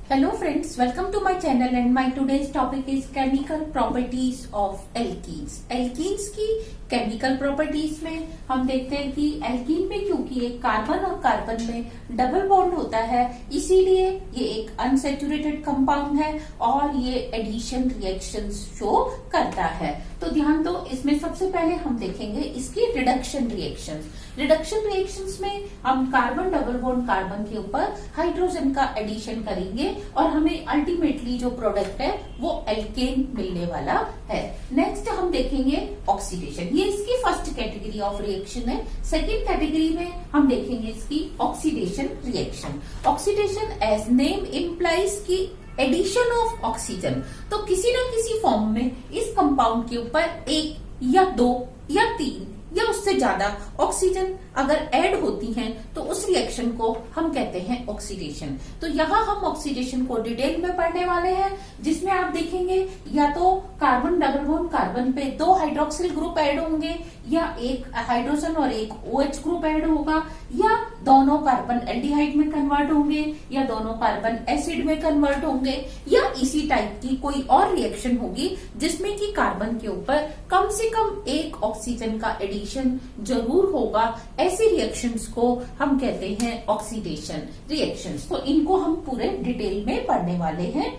Hello friends, welcome to my channel and my today's topic is chemical properties of alkenes. Alkenes की chemical properties में हम देखते हैं कि एल्कीन में क्योंकि एक कार्बन और कार्बन में डबल बॉन्ड होता है, इसीलिए ये एक अनसेचुरेटेड कंपाउंड है और ये एडिशन रिएक्शंस शो करता है। तो ध्यान दो, इसमें सबसे पहले हम देखेंगे इसकी रिडक्शन रिएक्शंस। रिडक्शन रिएक्शंस में हम कार्बन डबल बॉन्ड कार्बन के ऊपर हाइड्रोजन का एडिशन करेंगे और हमें अल्टीमेटली जो प्रोडक्ट है वो एल्केन मिलने वाला है। नेक्स्ट हम देखेंगे ऑक्सीडेशन, ये इसकी फर्स्ट कैटेगरी ऑफ रिएक्शन है। सेकेंड कैटेगरी में हम देखेंगे इसकी oxidation reaction. Oxidation as name implies की एडिशन ऑफ ऑक्सीजन, तो किसी न किसी फॉर्म में इस कंपाउंड के ऊपर एक या दो या तीन या उससे ज्यादा ऑक्सीजन अगर ऐड होती हैं तो उस रिएक्शन को हम कहते हैं ऑक्सीडेशन। तो यहाँ हम ऑक्सीडेशन को डिटेल में पढ़ने वाले हैं, जिसमें आप देखेंगे या तो कार्बन डबल बॉन्ड कार्बन पे दो हाइड्रोक्सिल ग्रुप ऐड होंगे, या एक हाइड्रोजन और एक OH ग्रुप ऐड होगा, या दोनों कार्बन एल्डिहाइड में कन्वर्ट होंगे, या दोनों कार्बन एसिड में कन्वर्ट होंगे, या इसी टाइप की कोई और रिएक्शन होगी जिसमें कि कार्बन के ऊपर कम से कम एक ऑक्सीजन का एडिशन जरूर होगा। ऐसी रिएक्शंस को हम कहते हैं ऑक्सीडेशन रिएक्शंस। तो इनको हम पूरे डिटेल में पढ़ने वाले हैं।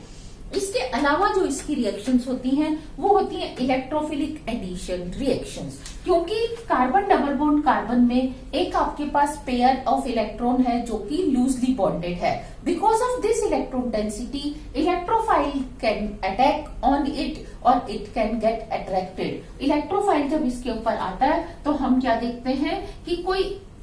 इसके अलावा जो इसकी रिएक्शंस होती हैं वो होती हैं इलेक्ट्रोफिलिक एडिशन रिएक्शंस, क्योंकि कार्बन डबल बॉन्ड कार्बन में एक आपके पास पेयर ऑफ इलेक्ट्रॉन है जो कि लूजली बॉन्डेड है। Because of this electron density electrophile can attack on it और it can get attracted. Electrophile जब इसके ऊपर आता है तो हम क्या देखते हैं कि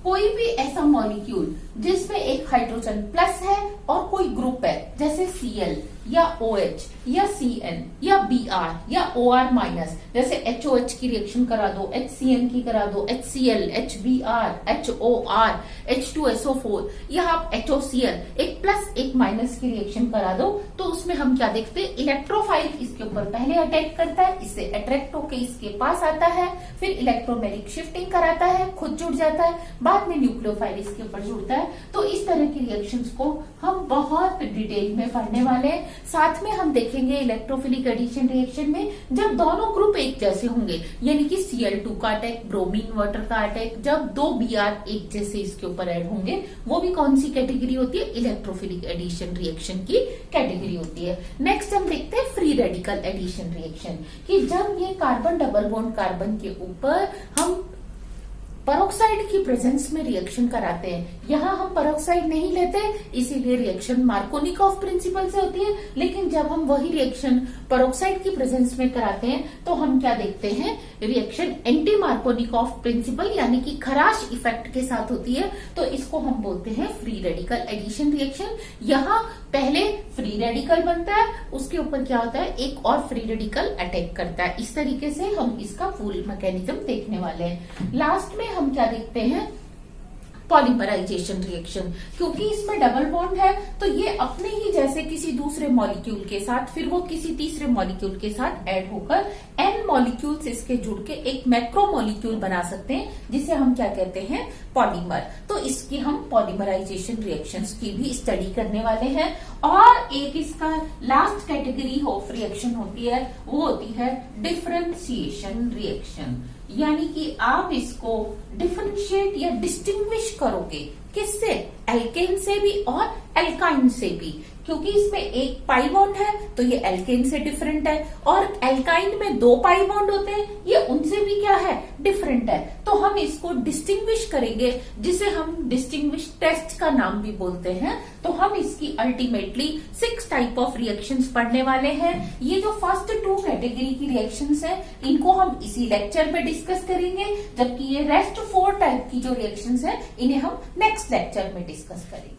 कोई भी ऐसा मॉलिक्यूल जिसमें एक हाइड्रोजन प्लस है और कोई ग्रुप है, जैसे Cl या OH या Cn या Br या OR माइनस, जैसे HOH की रिएक्शन करा दो, HCN की करा दो, HCl, HBr, HOR, H2SO4 या आप HOCl एक प्लस एक माइनस की रिएक्शन करा दो, तो उसमें हम क्या देखते हैं, इलेक्ट्रोफाइल इसके ऊपर पहले अटैक करता है, इससे अट्रैक्ट होकर इसके पास आता है, फिर इलेक्ट्रोमेरिक शिफ्टिंग कराता है, खुद जुड़ जाता है, बाद में न्यूक्लियोफाइल इसके ऊपर जुड़ता है। तो इस तरह की रिएक्शंस को हम बहुत डिटेल में पढ़ने वाले हैं। साथ में हम देखेंगे इलेक्ट्रोफिलिक एडिशन रिएक्शन में जब दोनों ग्रुप एक जैसे होंगे, यानी कि Cl2 का अटैक, ब्रोमीन वाटर का अटैक, जब दो Br एक जैसे इसके ऊपर ऐड होंगे, वो भी कौन सी कैटेगरी होती है, इलेक्ट्रोफिलिक एडिशन रिएक्शन की कैटेगरी होती है। नेक्स्ट हम देखते हैं फ्री रेडिकल एडिशन रिएक्शन, कि जब ये कार्बन डबल बॉन्ड कार्बन के ऊपर हम पेरोक्साइड की प्रेजेंस में रिएक्शन कराते हैं। यहाँ हम पेरोक्साइड नहीं लेते, इसीलिए रिएक्शन मार्कोनिकॉफ प्रिंसिपल से होती है, लेकिन जब हम वही रिएक्शन पेरोक्साइड की प्रेजेंस में कराते हैं तो हम क्या देखते हैं, रिएक्शन एंटी मार्कोनिकॉफ प्रिंसिपल यानी कि खराश इफेक्ट के साथ होती है। तो इसको हम बोलते हैं फ्री रेडिकल एडिशन रिएक्शन। यहाँ पहले फ्री रेडिकल बनता है, उसके ऊपर क्या होता है, एक और फ्री रेडिकल अटैक करता है। इस तरीके से हम इसका फुल मैकेनिज्म देखने वाले हैं। लास्ट में हम क्या देखते हैं, पॉलीमराइजेशन रिएक्शन, क्योंकि इसमें डबल बॉन्ड है तो ये अपने ही जैसे किसी दूसरे मॉलिक्यूल के साथ फिर वो किसी तीसरे मॉलिक्यूल के साथ ऐड होकर n मॉलिक्यूल्स इसके जुड़ के एक मैक्रो मॉलिक्यूल बना सकते हैं, जिसे हम क्या कहते हैं, पॉलीमर। तो इसकी हम पॉलीमराइजेशन रिएक्शंस की भी स्टडी करने वाले हैं। और एक इसका लास्ट कैटेगरी ऑफ रिएक्शन होती है, वो होती है डिफरेंशिएशन रिएक्शन, यानी कि आप इसको डिफरेंशिएट या डिस्टिंग्विश करोगे, किससे, एल्केन से भी और एल्काइन से भी, क्योंकि इसमें एक पाई बॉन्ड है तो ये एल्केन से डिफरेंट है, और एल्काइन में दो पाई बॉन्ड होते हैं, ये उनसे भी क्या है, डिफरेंट है। तो हम इसको डिस्टिंग्विश करेंगे, जिसे हम डिस्टिंग्विश टेस्ट का नाम भी बोलते हैं। तो हम इसकी अल्टीमेटली 6 टाइप ऑफ रिएक्शंस पढ़ने वाले हैं। ये जो फर्स्ट 2 कैटेगरी की रिएक्शंस हैं, इनको हम इसी लेक्चर में डिस्कस करेंगे, जबकि ये रेस्ट 4 टाइप की जो रिएक्शंस हैं, इन्हें हम नेक्स्ट लेक्चर में डिस्कस करेंगे।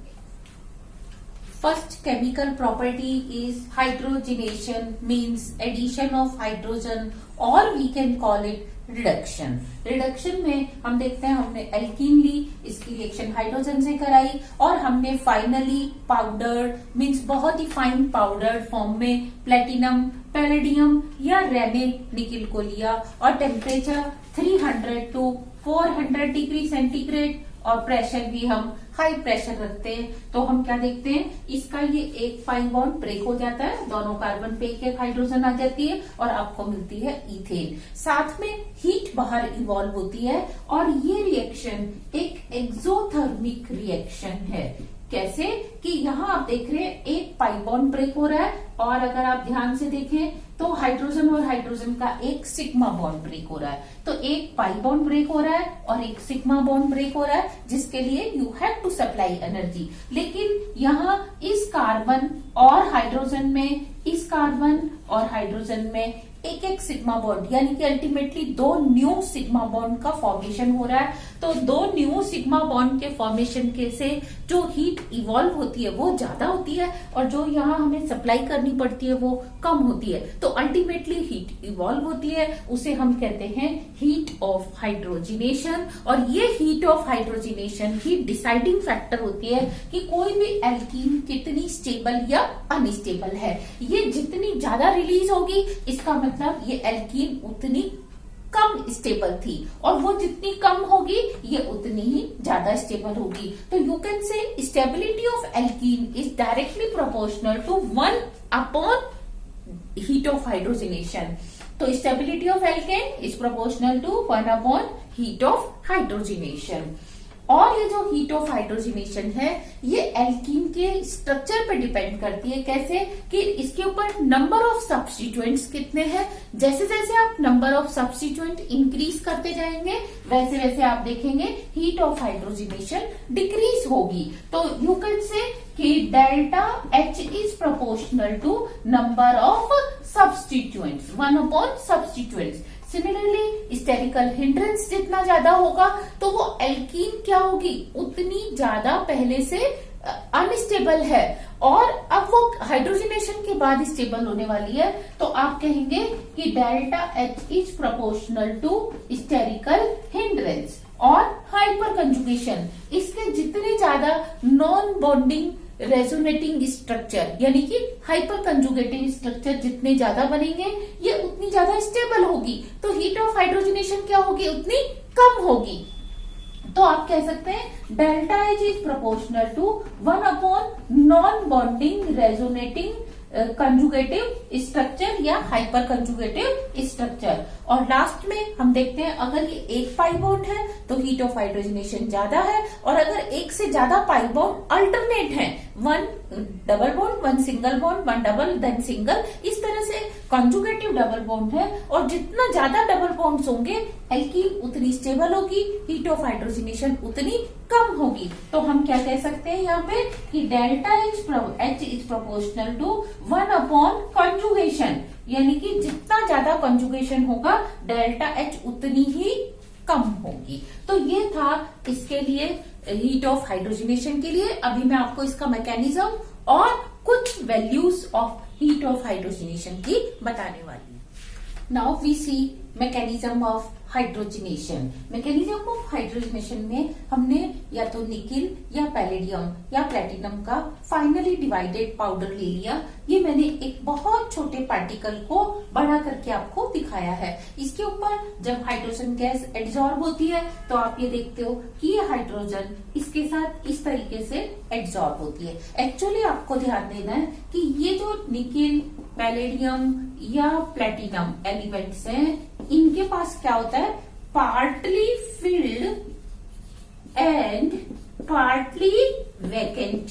First chemical property is hydrogenation, means addition of hydrogen, or we can call it reduction. Reduction में हम देखते हैं, हमने एल्कीन ली, इसकी रिएक्शन हाइड्रोजन से कराई और हमने फाइनली पाउडर्ड मीन्स बहुत ही फाइन पाउडर्ड फॉर्म में प्लेटिनम, पैलेडियम या रेने निकिल को लिया और टेम्परेचर 300 to 400 डिग्री सेंटीग्रेड और प्रेशर भी हम हाई प्रेशर रखते हैं, तो हम क्या देखते हैं, इसका ये एक पाई बॉन्ड ब्रेक हो जाता है, दोनों कार्बन पे एक हाइड्रोजन आ जाती है और आपको मिलती है इथेन। साथ में हीट बाहर इवॉल्व होती है और ये रिएक्शन एक एक्सोथर्मिक रिएक्शन है। कैसे कि यहाँ आप देख रहे हैं एक पाई बॉन्ड ब्रेक हो रहा है और अगर आप ध्यान से देखें तो हाइड्रोजन और हाइड्रोजन का एक सिग्मा बॉन्ड ब्रेक हो रहा है। तो एक पाई बॉन्ड ब्रेक हो रहा है और एक सिग्मा बॉन्ड ब्रेक हो रहा है, जिसके लिए you have to supply energy. लेकिन यहाँ इस कार्बन और हाइड्रोजन में, इस कार्बन और हाइड्रोजन में एक एक सिग्मा बॉन्ड, यानी कि अल्टीमेटली दो न्यू सिग्मा बॉन्ड का फॉर्मेशन हो रहा है। तो दो न्यू सिग्मा बॉन्ड के फॉर्मेशन के से जो हीट इवॉल्व होती है वो ज्यादा होती है और जो यहाँ हमें सप्लाई करनी पड़ती है वो कम होती है। तो अल्टीमेटली हीट इवॉल्व होती है, उसे हम कहते हैं हीट ऑफ हाइड्रोजिनेशन। और ये heat of hydrogenation he deciding factor होती है कि कोई भी एल्कीन कितनी स्टेबल या अनस्टेबल है। ये जितनी ज्यादा रिलीज होगी, इसका मतलब ये एल्कीन उतनी कम स्टेबल थी, और वो जितनी कम होगी ये उतनी ही ज्यादा स्टेबल होगी। तो you can say stability of alkene is directly proportional to 1 upon heat of hydrogenation. तो stability of alkane is proportional to 1 upon heat of hydrogenation. और ये जो हीट ऑफ हाइड्रोजिनेशन है ये एल्कीन के स्ट्रक्चर पे डिपेंड करती है। कैसे कि इसके ऊपर नंबर ऑफ सब्स्टिट्यूएंट्स कितने हैं। जैसे जैसे आप नंबर ऑफ सब्स्टिट्यूएंट इंक्रीज करते जाएंगे वैसे वैसे आप देखेंगे हीट ऑफ हाइड्रोजिनेशन डिक्रीज होगी। तो यू कैन से कि delta H is proportional to number of substituents, 1 upon substituents. Similarly sterical hindrance जितना ज्यादा होगा तो वो एल्कीन क्या होगी, उतनी ज्यादा पहले से अनस्टेबल है और अब वो हाइड्रोजिनेशन के बाद स्टेबल होने वाली है। तो आप कहेंगे कि delta H is proportional to sterical hindrance. और हाइपर कंजुगेशन, इसके जितने ज्यादा नॉन बॉन्डिंग रेजोनेटिंग स्ट्रक्चर यानी कि हाइपर कंजुगेटिव स्ट्रक्चर जितने ज्यादा बनेंगे ये उतनी ज्यादा स्टेबल होगी। तो हीट ऑफ हाइड्रोजिनेशन क्या होगी, उतनी कम होगी। तो आप कह सकते हैं delta H is proportional to 1 upon non bonding resonating conjugative structure या हाइपर कंजुगेटिव स्ट्रक्चर। और लास्ट में हम देखते हैं अगर ये एक पाई बॉन्ड है तो हीट ऑफ हाइड्रोजिनेशन ज्यादा है, और अगर एक से ज्यादा पाई बॉन्ड अल्टरनेट है, 1 double bond, 1 single bond, 1 double then single, इस तरह से कंजुगेटिव डबल बॉन्ड है। और जितना ज्यादा डबल बॉन्ड्स होंगे एल्कीन उतनी स्टेबल होगी, हीट ऑफ हाइड्रोजिनेशन उतनी कम होगी। तो हम क्या कह सकते हैं यहाँ पे कि delta H is proportional to 1 upon conjugation, यानी कि जितना ज्यादा कंजुगेशन होगा डेल्टा H उतनी ही कम होगी। तो ये था इसके लिए हीट ऑफ हाइड्रोजिनेशन के लिए। अभी मैं आपको इसका मैकेनिज्म और कुछ values of heat of hydrogenation की बताने वाली हूँ। Now we see mechanism of hydrogenation. Mechanism of hydrogenation में हमने या तो निकिल या पैलेडियम या प्लेटिनम का फाइनली डिवाइडेड पाउडर ले लिया। ये मैंने एक बहुत छोटे पार्टिकल को बड़ा करके आपको दिखाया है। इसके ऊपर जब हाइड्रोजन गैस एड्सॉर्ब होती है तो आप ये देखते हो कि ये हाइड्रोजन इसके साथ इस तरीके से एड्सॉर्ब होती है। एक्चुअली आपको ध्यान देना है कि ये जो निकिल, पैलेडियम या प्लेटिनम एलिमेंट्स हैं, इनके पास क्या होता है, partly filled and partly vacant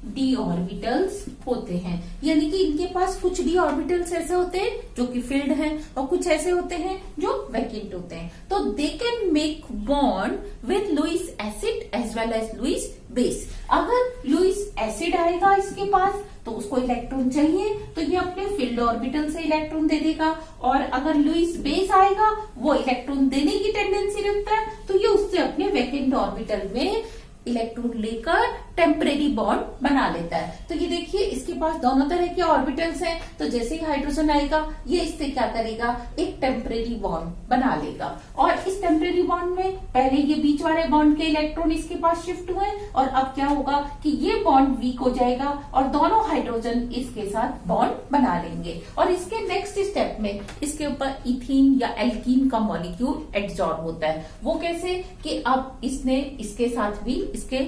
D orbitals होते हैं। यानी कि इनके पास कुछ डी ऑर्बिटल्स ऐसे होते हैं जो कि फिल्ड हैं और कुछ ऐसे होते हैं जो वैकेंट होते हैं। तो they can make bond with Lewis acid as well as Lewis base. अगर लुईस एसिड आएगा इसके पास तो उसको इलेक्ट्रॉन चाहिए तो ये अपने फील्ड ऑर्बिटल से इलेक्ट्रॉन दे देगा, और अगर लुईस बेस आएगा वो इलेक्ट्रॉन देने की टेंडेंसी रखता है तो ये उससे अपने वैकेंट ऑर्बिटल में इलेक्ट्रॉन लेकर टेम्परेरी बॉन्ड बना लेता है। तो ये देखिए इसके पास दोनों तरह के ऑर्बिटल्स हैं, तो जैसे ही हाइड्रोजन आएगा ये इससे क्या करेगा, एक टेम्परेरी बॉन्ड बना लेगा। और इस टेम्परेरी बॉन्ड में पहले ये बीच वाले बॉन्ड के इलेक्ट्रॉन इसके पास शिफ्ट हुए और अब क्या होगा कि ये बॉन्ड वीक हो जाएगा और दोनों हाइड्रोजन इसके साथ बॉन्ड बना लेंगे। और इसके नेक्स्ट स्टेप में इसके ऊपर इथीन या एल्कीन का मॉलिक्यूल एड्सॉर्ब होता है। वो कैसे कि अब इसने इसके साथ भी इसके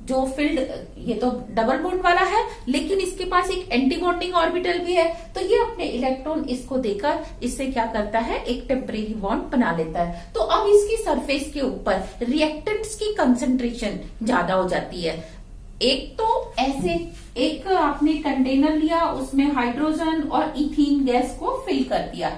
जो फील्ड, ये तो डबल बॉन्ड वाला है लेकिन इसके पास एक एंटी बॉन्डिंग ऑर्बिटल भी है, तो ये अपने इलेक्ट्रॉन इसको देकर इससे क्या करता है, एक टेम्परेरी बॉन्ड बना लेता है। तो अब इसकी सरफेस के ऊपर रिएक्टेंट्स की कंसंट्रेशन ज्यादा हो जाती है। एक तो ऐसे एक आपने कंटेनर लिया, उसमें हाइड्रोजन और इथीन गैस को फिल कर दिया,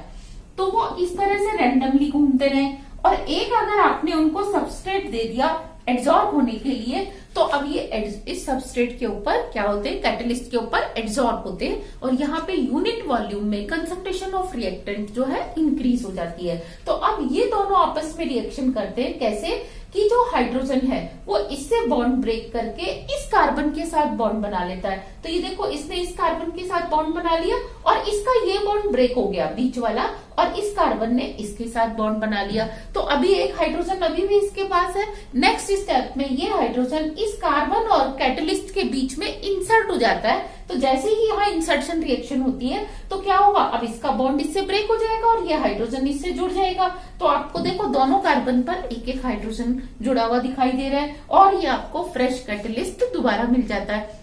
तो वो इस तरह से रैंडमली घूमते रहे। और एक अगर आपने उनको सबस्ट्रेट दे दिया एड्सॉर्ब होने के लिए, तो अब ये इस सबस्ट्रेट के ऊपर क्या होते हैं, कैटलिस्ट के ऊपर एड्सॉर्ब होते हैं और यहाँ पे यूनिट वॉल्यूम में कंसंट्रेशन ऑफ रिएक्टेंट जो है इंक्रीज हो जाती है। तो अब ये दोनों आपस में रिएक्शन करते हैं कैसे कि जो हाइड्रोजन है वो इससे बॉन्ड ब्रेक करके इस कार्बन के साथ बॉन्ड बना लेता है। तो ये देखो इसने इस कार्बन के साथ बॉन्ड बना लिया और इसका ये बॉन्ड ब्रेक हो गया बीच वाला, और इस कार्बन ने इसके साथ बॉन्ड बना लिया। तो अभी एक हाइड्रोजन अभी भी इसके पास है। नेक्स्ट स्टेप में ये हाइड्रोजन इस कार्बन और कैटलिस्ट के बीच में इंसर्ट हो जाता है। तो जैसे ही यहाँ इंसर्शन रिएक्शन होती है तो क्या होगा, अब इसका बॉन्ड इससे ब्रेक हो जाएगा और ये हाइड्रोजन इससे जुड़ जाएगा। तो आपको देखो दोनों कार्बन पर एक एक हाइड्रोजन जुड़ा हुआ दिखाई दे रहा है और ये आपको फ्रेश कैटलिस्ट दोबारा मिल जाता है।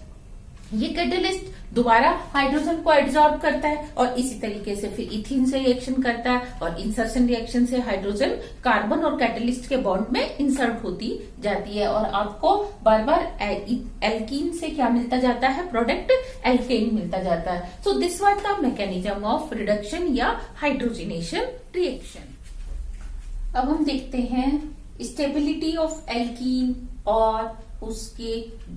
ये कैटलिस्ट दोबारा हाइड्रोजन को एड्सॉर्ब करता है और इसी तरीके से फिर इथीन से रिएक्शन करता है और इंसर्शन रिएक्शन से हाइड्रोजन कार्बन और कैटलिस्ट के बॉन्ड में इंसर्ट होती जाती है और आपको बार बार एल्कीन से क्या मिलता जाता है, प्रोडक्ट एल्केन मिलता जाता है। So this was the mechanism of reduction या हाइड्रोजिनेशन रिएक्शन। अब हम देखते हैं स्टेबिलिटी ऑफ एल्कीन और उसके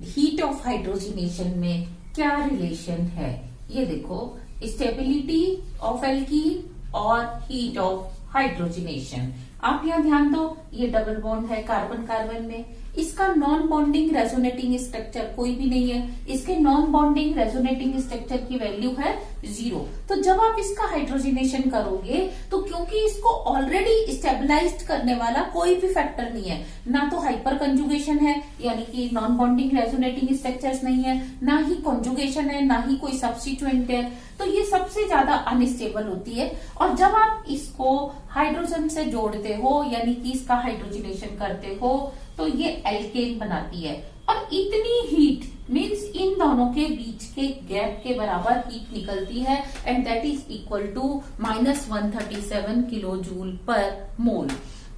हीट ऑफ हाइड्रोजिनेशन में क्या रिलेशन है। ये देखो स्टेबिलिटी ऑफ एल्कीन और हीट ऑफ हाइड्रोजिनेशन। आप यहाँ ध्यान दो, ये डबल बॉन्ड है कार्बन कार्बन में, इसका नॉन बॉन्डिंग रेजोनेटिंग स्ट्रक्चर कोई भी नहीं है, इसके नॉन बॉन्डिंग रेजोनेटिंग स्ट्रक्चर की वैल्यू है 0। तो जब आप इसका हाइड्रोजिनेशन करोगे तो क्योंकि इसको ऑलरेडी स्टेबलाइज्ड करने वाला कोई भी फैक्टर नहीं है, ना तो हाइपर कंजुगेशन है यानी कि नॉन बॉन्डिंग रेजोनेटिंग स्ट्रक्चर्स नहीं है, ना ही कंजुगेशन है, ना ही कोई सब्स्टिट्यूएंट है, तो ये सबसे ज्यादा अनस्टेबल होती है। और जब आप इसको हाइड्रोजन से जोड़ते हो यानी कि इसका हाइड्रोजिनेशन करते हो तो ये एल्केन बनाती है और इतनी हीट मीन्स इन दोनों के बीच के गैप के बराबर हीट निकलती है and that is equal to -137 kilo joule per mole.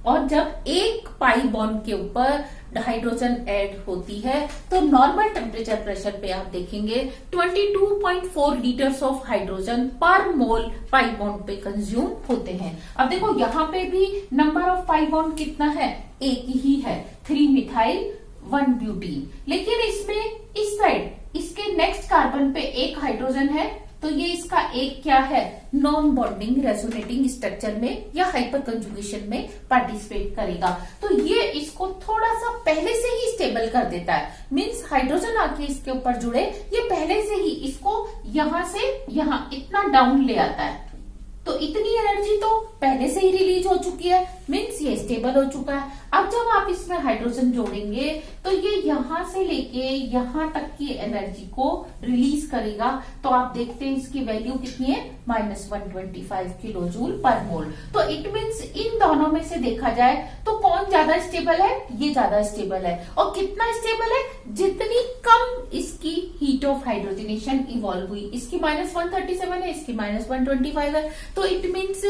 और जब एक पाई बॉन्ड के ऊपर हाइड्रोजन ऐड होती है तो नॉर्मल टेम्परेचर प्रेशर पे आप देखेंगे 22.4 लीटर्स ऑफ हाइड्रोजन पर मोल पाई बॉन्ड पे कंज्यूम होते हैं। अब देखो यहाँ पे भी नंबर ऑफ पाई बॉन्ड कितना है, एक ही है, 3 मिथाइल 1 ब्यूटीन। लेकिन इसमें इस साइड इसके नेक्स्ट कार्बन पे एक हाइड्रोजन है तो ये इसका एक क्या है, नॉन बॉन्डिंग रेजोनेटिंग स्ट्रक्चर में या हाइपर कंजुगेशन में पार्टिसिपेट करेगा। तो ये इसको थोड़ा सा पहले से ही स्टेबल कर देता है, मीन्स हाइड्रोजन आके इसके ऊपर जुड़े ये पहले से ही इसको यहां से यहां इतना डाउन ले आता है। तो इतनी एनर्जी तो पहले से ही रिलीज हो चुकी है, मीन्स ये स्टेबल हो चुका है। अब जब आप इसमें हाइड्रोजन जोड़ेंगे तो ये यहां से लेके यहां तक की एनर्जी को रिलीज करेगा। तो आप देखते हैं इसकी वैल्यू कितनी है, -125 किलो जूल पर मोल। तो इट मीन्स इन दोनों में से देखा जाए तो कौन ज्यादा स्टेबल है, ये ज्यादा स्टेबल है। और कितना स्टेबल है, जितनी कम इसकी हीट ऑफ हाइड्रोजनेशन इवॉल्व हुई, इसकी -137 है, इसकी -125 है, तो it means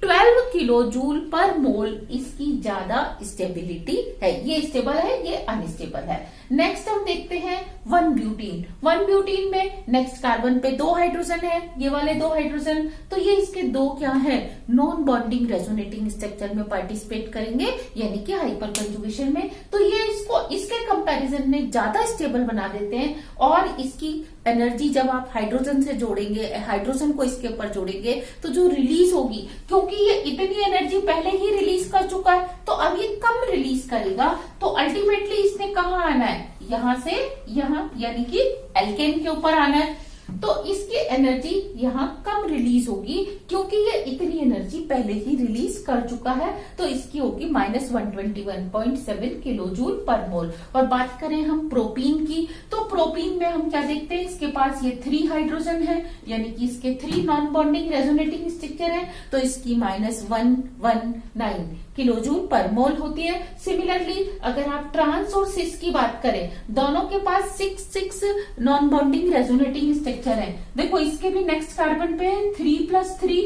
12 kilo joule per मोल इसकी ज्यादा स्टेबिलिटी है। ये स्टेबल है, ये अनस्टेबल है। नेक्स्ट हम देखते हैं 1 ब्यूटीन। 1 ब्यूटीन में नेक्स्ट कार्बन पे 2 हाइड्रोजन है, ये वाले 2 हाइड्रोजन, तो ये इसके 2 क्या है, नॉन बॉन्डिंग रेजोनेटिंग स्ट्रक्चर में पार्टिसिपेट करेंगे यानी कि हाइपर कंजुगेशन में। तो ये इसको इसके कंपैरिजन में ज्यादा स्टेबल बना देते हैं और इसकी एनर्जी जब आप हाइड्रोजन से जोड़ेंगे, हाइड्रोजन को इसके ऊपर जोड़ेंगे तो जो रिलीज होगी, क्योंकि ये इतनी एनर्जी पहले ही रिलीज कर चुका है तो अब ये कम रिलीज करेगा, तो अल्टीमेटली इसने कहाँ आना है, यहां से यहां, यानी कि एल्केन के ऊपर आना है। तो इसकी एनर्जी यहाँ कम रिलीज होगी क्योंकि ये इतनी एनर्जी पहले ही रिलीज कर चुका है, तो इसकी होगी -121.7 किलो जूल पर मोल। और बात करें हम प्रोपीन की, तो प्रोपीन में हम क्या देखते हैं, इसके पास ये 3 हाइड्रोजन है, यानी कि इसके 3 नॉन बॉन्डिंग रेजोनेटिंग स्ट्रक्चर है, तो इसकी -119 किलो जूल पर मोल होती है। सिमिलरली अगर आप ट्रांस और सिस की बात करें, दोनों के पास 6 नॉन बॉन्डिंग रेजोनेटिंग स्ट्रक्चर है। देखो इसके भी नेक्स्ट कार्बन पे 3+3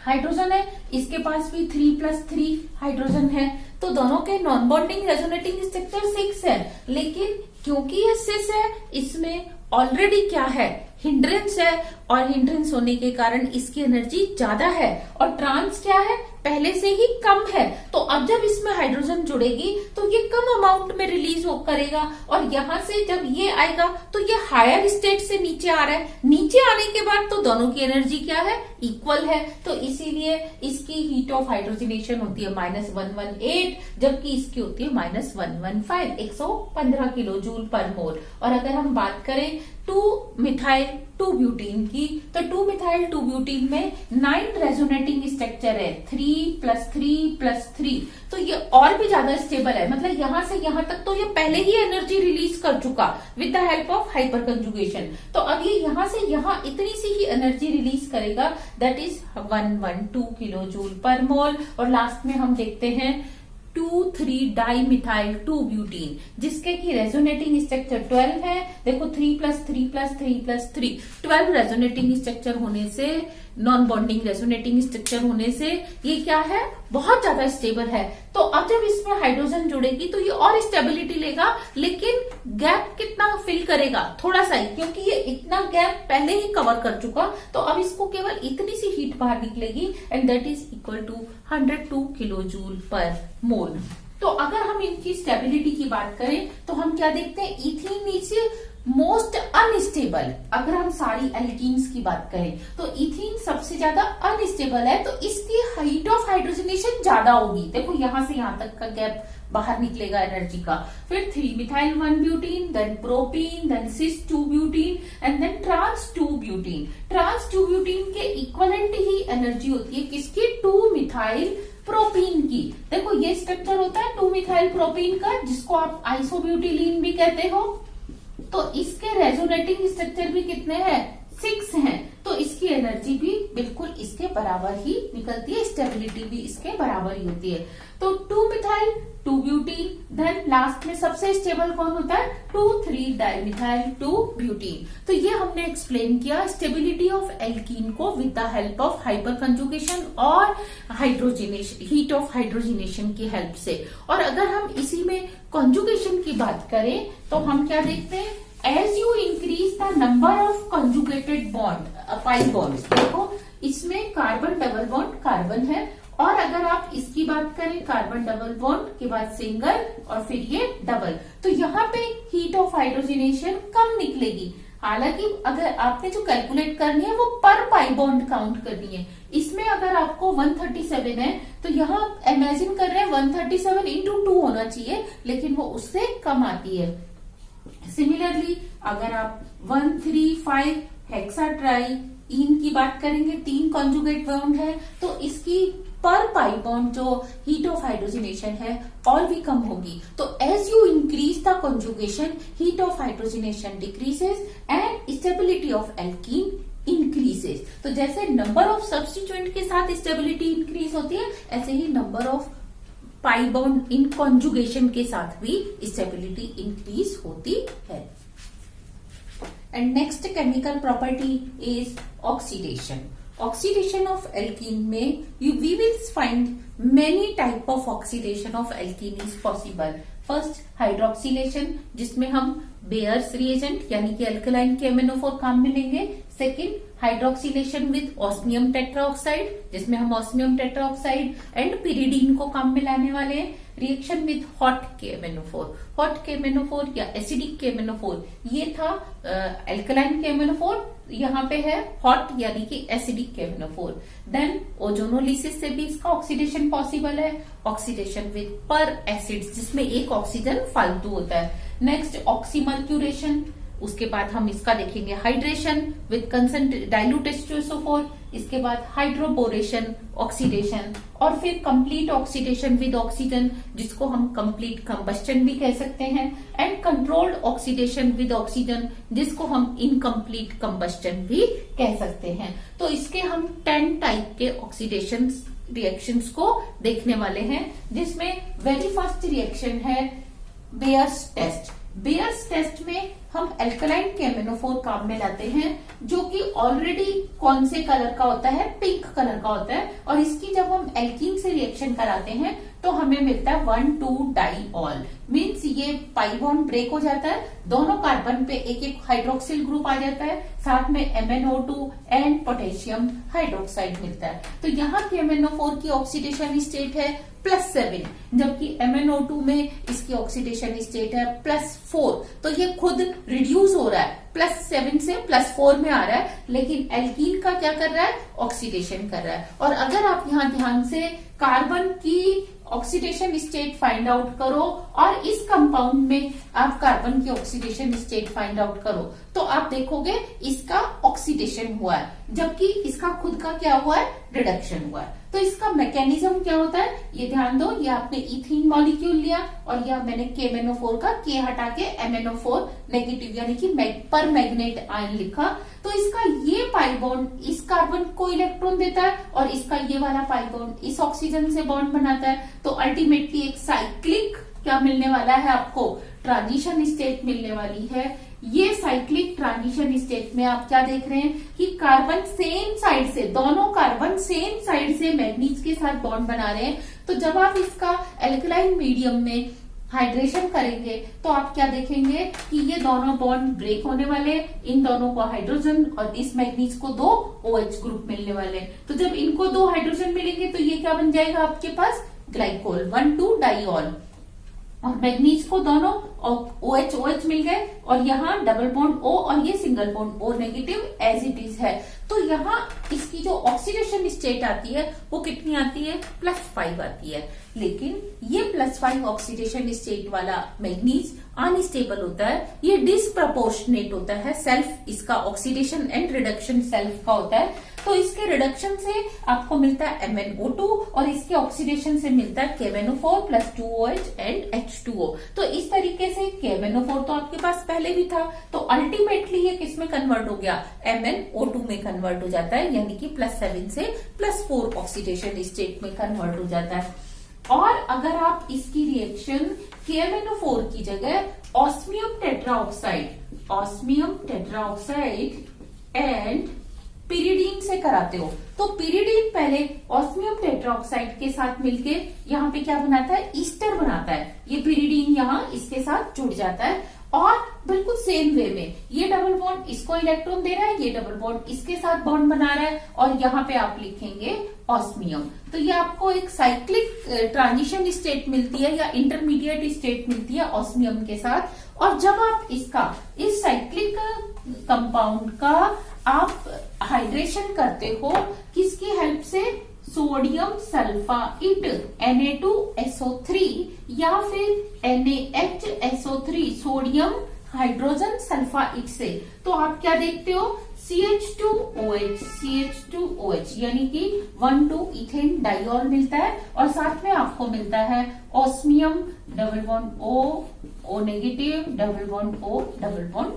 हाइड्रोजन है, इसके पास भी 3+3 हाइड्रोजन है, तो दोनों के नॉन बॉन्डिंग रेजोनेटिंग स्ट्रक्चर 6 है। लेकिन क्योंकि ये सिस है, इसमें ऑलरेडी क्या है, हिंड्रेंस है, और हिंड्रेंस होने के कारण इसकी एनर्जी ज्यादा है, और ट्रांस क्या है, पहले से ही कम है। तो अब जब इसमें हाइड्रोजन जुड़ेगी तो ये कम अमाउंट में रिलीज हो करेगा, और यहां से जब ये आएगा तो ये हायर स्टेट से नीचे आ रहा है, नीचे आने के बाद तो दोनों की एनर्जी क्या है, इक्वल है, तो इसीलिए इसकी हीट ऑफ हाइड्रोजनेशन होती है -118, जबकि इसकी होती है -115, 115 किलो जूल पर मोल। और अगर हम बात करें 2-मिथाइल 2-ब्यूटीन की, तो 2-मिथाइल 2-ब्यूटीन में 9 रेजोनेटिंग स्ट्रक्चर है, 3+3+3, तो ये और भी ज्यादा स्टेबल है, मतलब यहां से यहां तक तो ये पहले ही एनर्जी रिलीज कर चुका with the help of hyperconjugation. तो अब ये यहां से यहां इतनी सी ही एनर्जी रिलीज करेगा, that is 112 kilo joule per mole. और लास्ट में हम देखते हैं 2,3-डाइमिथाइल 2-ब्यूटीन, जिसके की रेजोनेटिंग स्ट्रक्चर 12 है। देखो 3+3+3+3 12 रेजोनेटिंग स्ट्रक्चर होने से, नॉन बॉन्डिंग रेजोनेटिंग स्ट्रक्चर होने से ये क्या है, बहुत ज्यादा स्टेबल है। तो अब जब इसमें हाइड्रोजन जुड़ेगी तो ये और स्टेबिलिटी लेगा, लेकिन गैप कितना फिल करेगा, थोड़ा सा ही, क्योंकि ये इतना गैप पहले ही कवर कर चुका, तो अब इसको केवल इतनी सी हीट बाहर निकलेगी, and that is equal to 102 kilo joule per mole. तो अगर हम इनकी स्टेबिलिटी की बात करें तो हम क्या देखते हैं, इथीन इज मोस्ट अनस्टेबल। अगर हम सारी एल्कीन्स की बात करें तो इथीन सबसे ज्यादा अनस्टेबल है, तो इसकी हीट ऑफ हाइड्रोजनेशन ज्यादा होगी। देखो यहां से यहां तक का गैप बाहर निकलेगा एनर्जी का। फिर three methyl one butene, then propene, then cis two butene, and then trans two butene. Trans two butene के इक्वलेंट ही एनर्जी होती है किसकी, 2-मिथाइल प्रोपीन की। देखो ये स्ट्रक्चर होता है 2-मिथाइल प्रोपीन का, जिसको आप आइसोब्यूटिलीन भी कहते हो। तो इसके रेजोनेटिंग स्ट्रक्चर भी कितने हैं, 6 हैं, तो इसकी एनर्जी भी बिल्कुल इसके बराबर ही निकलती है, स्टेबिलिटी भी इसके बराबर ही होती है। तो 2-मिथाइल 2-ब्यूटीन, देन लास्ट में सबसे स्टेबल कौन होता है, 2,3-डाइमिथाइल 2-ब्यूटीन। तो ये हमने एक्सप्लेन किया स्टेबिलिटी ऑफ एल्कीन को with the help of hyper conjugation और हाइड्रोजनेशन, हीट ऑफ हाइड्रोजनेशन की हेल्प से। और अगर हम इसी में कंजुगेशन की बात करें तो हम क्या देखते हैं, as you increase the number of conjugated bond, pi bond, देखो इसमें कार्बन डबल बॉन्ड कार्बन है, और अगर आप इसकी बात करें कार्बन डबल बॉन्ड के बाद सिंगल और फिर ये डबल, तो यहाँ पे हीट ऑफ हाइड्रोजनेशन कम निकलेगी। हालांकि अगर आपने जो कैलकुलेट करनी है वो पर पाई बॉन्ड काउंट करनी है। इसमें अगर आपको 137 है तो यहाँ इमेजिन कर रहे हैं 137 इंटू 2 होना चाहिए, लेकिन वो उससे कम आती है। सिमिलरली अगर आप 135 हेक्साट्राई इन की बात करेंगे, 3 कॉन्जुगेट बॉन्ड है, तो इसकी पर पाई बॉन्ड जो हीट ऑफ हाइड्रोजनेशन है और भी कम होगी। तो as you increase the conjugation, heat of hydrogenation decreases and stability of alkene increases. तो जैसे नंबर ऑफ सब्स्टिट्यूएंट के साथ स्टेबिलिटी इंक्रीज होती है, ऐसे ही number of pi bond in conjugation के साथ भी स्टेबिलिटी इंक्रीज होती है। And next chemical property is oxidation. Oxidation of alkene में we will find many type of oxidation of alkene is possible. First hydroxylation, जिसमें हम बेयर्स रिएजेंट यानी कि अल्कलाइन के MnO4 काम में लेंगे। Second hydroxylation with osmium tetroxide, जिसमें हम ऑस्मियम टेट्राऑक्साइड एंड पिरिडीन को काम में लाने वाले हैं। Reaction with hot KMnO4, hot KMnO4 या एसिडिक KMnO4, ये था एल्कलाइन KMnO4, यहाँ पे है हॉट यानी कि एसिडिक KMnO4। देन ओजोनोलिसिस से भी इसका ऑक्सीडेशन पॉसिबल है, ऑक्सीडेशन विद पर एसिड्स, जिसमें एक ऑक्सीजन फालतू होता है। नेक्स्ट ऑक्सीमर्क्यूरेशन, उसके बाद हम इसका देखेंगे hydration with concentrate dilute H2SO4, इसके बाद हाइड्रोबोरेशन, ऑक्सीडेशन, और फिर कंप्लीट ऑक्सीडेशन विद ऑक्सीजन, जिसको हम कंप्लीट कंबस्टन भी कह सकते हैं, and controlled oxidation with oxygen, जिसको हम इनकम्प्लीट कंबस्टन भी कह सकते हैं। तो इसके हम 10 टाइप के ऑक्सीडेशन रिएक्शंस को देखने वाले हैं, जिसमें वेरी फर्स्ट रिएक्शन है बेयर्स टेस्ट। बेयर्स टेस्ट में हम एल्कलाइन KMnO4 काम में लाते हैं, जो कि ऑलरेडी कौन से कलर का होता है, पिंक कलर का होता है, और इसकी जब हम एल्कीन से रिएक्शन कराते हैं तो हमें मिलता है 1,2-डाइऑल, मीन्स ये पाई बॉन्ड ब्रेक हो जाता है, दोनों कार्बन पे एक एक हाइड्रोक्सिल ग्रुप आ जाता है, साथ में MnO2 एंड पोटेशियम हाइड्रोक्साइड मिलता है। तो यहाँ KMnO4 की ऑक्सीडेशन स्टेट है +7, जबकि MnO2 में इसकी ऑक्सीडेशन स्टेट है +4। तो ये खुद रिड्यूस हो रहा है, +7 से +4 में आ रहा है, लेकिन एल्कीन का क्या कर रहा है, ऑक्सीडेशन कर रहा है। और अगर आप यहाँ ध्यान से कार्बन की ऑक्सीडेशन स्टेट फाइंड आउट करो और इस कंपाउंड में आप कार्बन की ऑक्सीडेशन स्टेट फाइंड आउट करो, तो आप देखोगे इसका ऑक्सीडेशन हुआ है, जबकि इसका खुद का क्या हुआ है, रिडक्शन हुआ है। तो इसका मैकेनिज्म क्या होता है, ये ध्यान दो, ये आपने इथीन मॉलिक्यूल लिया और यह मैंने KMnO4 का K हटा के MnO4 नेगेटिव यानी कि पर मैग्नेट आयन लिखा। तो इसका ये पाई बॉन्ड इस कार्बन को इलेक्ट्रॉन देता है और इसका ये वाला पाई बॉन्ड इस ऑक्सीजन से बॉन्ड बनाता है। तो अल्टीमेटली एक साइक्लिक क्या मिलने वाला है, आपको ट्रांजिशन स्टेट मिलने वाली है। ये साइक्लिक ट्रांजिशन स्टेट में आप क्या देख रहे हैं कि कार्बन सेम साइड से, दोनों कार्बन सेम साइड से मैग्नीज के साथ बॉन्ड बना रहे हैं। तो जब आप इसका एल्कलाइन मीडियम में हाइड्रेशन करेंगे तो आप क्या देखेंगे कि ये दोनों बॉन्ड ब्रेक होने वाले, इन दोनों को हाइड्रोजन और इस मैग्नीज को 2 OH ग्रुप मिलने वाले। तो जब इनको 2 हाइड्रोजन मिलेंगे तो ये क्या बन जाएगा आपके पास, ग्लाइकोल 1,2-डाइऑल, और मैग्नीज को दोनों OH मिल गए, और यहाँ डबल बॉन्ड O और ये single bond O negative as it is है। तो यहाँ इसकी जो ऑक्सीडेशन स्टेट आती है वो कितनी आती है, +5 आती है। लेकिन ये +5 ऑक्सीडेशन स्टेट वाला मैग्नीज अनस्टेबल होता है, ये डिसप्रपोर्शनेट होता है, सेल्फ इसका ऑक्सीडेशन एंड रिडक्शन सेल्फ का होता है। तो इसके रिडक्शन से आपको मिलता है MnO2 और इसके ऑक्सीडेशन से मिलता है KMnO4 + 2OH एंड H2O। तो इस तरीके से KMnO4 तो आपके पास पहले भी था, तो अल्टीमेटली ये किस में कन्वर्ट हो गया, MnO2 में कन्वर्ट हो जाता है, यानी कि +7 से +4 ऑक्सीडेशन स्टेट में कन्वर्ट हो जाता है। और अगर आप इसकी रिएक्शन KMnO4 की जगह ऑस्मियम टेट्राऑक्साइड एंड पिरिडीन से कराते हो, तो पिरिडीन पहले ऑस्मियम टेट्राऑक्साइड के साथ मिलके यहाँ पे क्या बनाता है, ईस्टर बनाता है। ये पिरिडीन यहाँ इसके साथ जुड़ जाता है और बिल्कुल सेम वे में ये डबल बॉन्ड इसको इलेक्ट्रॉन दे रहा है, ये डबल बॉन्ड इसके साथ बॉन्ड बना रहा है, और यहाँ पे आप लिखेंगे ऑस्मियम। तो ये आपको एक साइक्लिक ट्रांजिशन स्टेट मिलती है या इंटरमीडिएट स्टेट मिलती है ऑस्मियम के साथ। और जब आप इसका इस साइक्लिक कंपाउंड का आप हाइड्रेशन करते हो किसकी हेल्प से, सोडियम सल्फाइड Na2SO3 या फिर NaHSO3 सोडियम हाइड्रोजन सल्फाइड से, तो आप क्या देखते हो, CH2OH यानी कि 1,2 डाइऑल मिलता है, और साथ में आपको मिलता है osmium double bond O negative double bond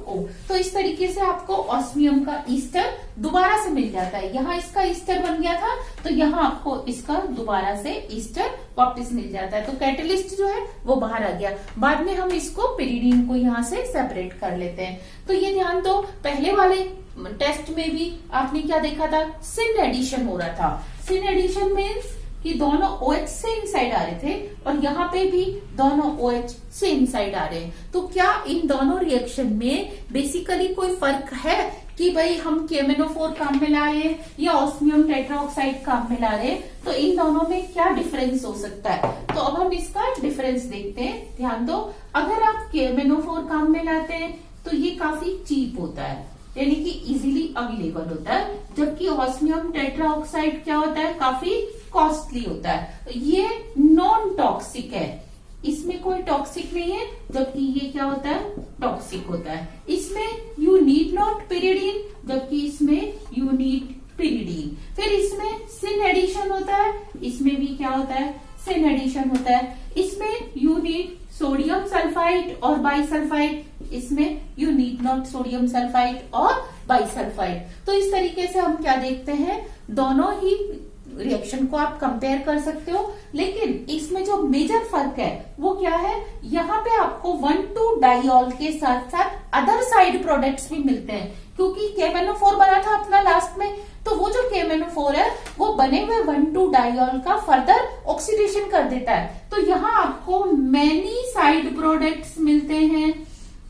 O। तो इस तरीके से आपको ऑस्मियम का ईस्टर दोबारा से मिल जाता है। यहाँ इसका ईस्टर बन गया था, तो यहाँ आपको इसका दोबारा से ईस्टर वापस मिल जाता है। तो कैटलिस्ट जो है वो बाहर आ गया। बाद में हम इसको पिरिडीन को यहाँ से सेपरेट कर लेते हैं। तो ये ध्यान दो, पहले वाले टेस्ट में भी आपने क्या देखा था, सिन एडिशन हो रहा था। सिन एडिशन मीन्स कि दोनों OH सेम साइड आ रहे थे और यहाँ पे भी दोनों OH सेम साइड आ रहे हैं। तो क्या इन दोनों रिएक्शन में बेसिकली कोई फर्क है कि भाई हम KMnO4 काम में ला रहे हैं या ऑस्मियम टेट्राऑक्साइड काम में ला रहे हैं? तो इन दोनों में क्या डिफरेंस हो सकता है? तो अब हम इसका डिफरेंस देखते हैं। ध्यान दो, अगर आप KMnO4 काम में लाते हैं तो ये काफी चीप होता है, यानी कि इजीली अवेलेबल होता है, जबकि ऑस्मियम टेट्राऑक्साइड क्या होता है, काफी कॉस्टली होता है। ये नॉन टॉक्सिक है, इसमें कोई टॉक्सिक नहीं है, जबकि ये क्या होता है, टॉक्सिक होता है। इसमें यू नीड नॉट पिरिडीन, जबकि इसमें यू नीड पिरिडीन। फिर इसमें सिन एडिशन होता है, इसमें भी क्या होता है, सिन एडिशन होता है। इसमें यू नीड सोडियम सल्फाइड और बाइसल्फाइड, इसमें you need not sodium sulphide और बाइसल्फाइड। तो इस तरीके से हम क्या देखते हैं, दोनों ही रिएक्शन को आप कंपेयर कर सकते हो, लेकिन इसमें जो मेजर फर्क है वो क्या है, यहाँ पे आपको 1,2-डाइऑल के साथ साथ अदर साइड प्रोडक्ट्स भी मिलते हैं, क्योंकि KMnO4 बना था अपना लास्ट में, तो वो जो KMnO4 है वो बने हुए 1,2-डाइऑल का फर्दर ऑक्सीडेशन कर देता है। तो यहाँ आपको मैनी साइड प्रोडक्ट्स मिलते हैं,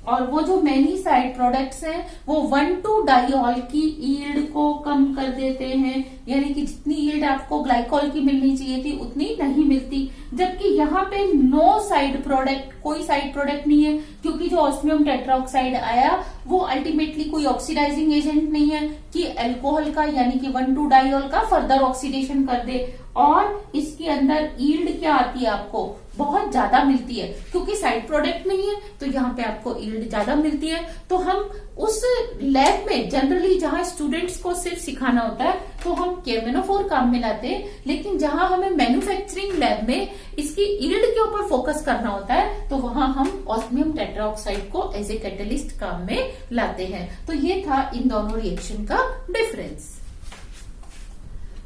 और वो जो मैनी साइड प्रोडक्ट्स हैं वो 1,2-डाइऑल की यील्ड को कम कर देते हैं, यानी कि जितनी यील्ड आपको ग्लाइकॉल की मिलनी चाहिए थी उतनी नहीं मिलती। जबकि यहाँ पे नो साइड प्रोडक्ट, कोई साइड प्रोडक्ट नहीं है, क्योंकि जो ऑस्मियम टेट्राऑक्साइड आया वो अल्टीमेटली कोई ऑक्सीडाइजिंग एजेंट नहीं है कि अल्कोहल का यानी कि 1,2-डाइऑल का फर्दर ऑक्सीडेशन कर दे। और इसके अंदर यील्ड क्या आती है, आपको बहुत ज्यादा मिलती है, क्योंकि साइड प्रोडक्ट नहीं है तो यहाँ पे आपको यील्ड ज्यादा मिलती है। तो हम उस लैब में जनरली जहां स्टूडेंट्स को सिर्फ सिखाना होता है तो हम KMnO4 काम में लाते हैं, लेकिन जहां हमें मैन्युफैक्चरिंग लैब में इसकी यील्ड के ऊपर फोकस करना होता है तो वहां हम ऑस्मियम टेट्राऑक्साइड को एज ए कैटलिस्ट काम में लाते हैं। तो ये था इन दोनों रिएक्शन का डिफरेंस।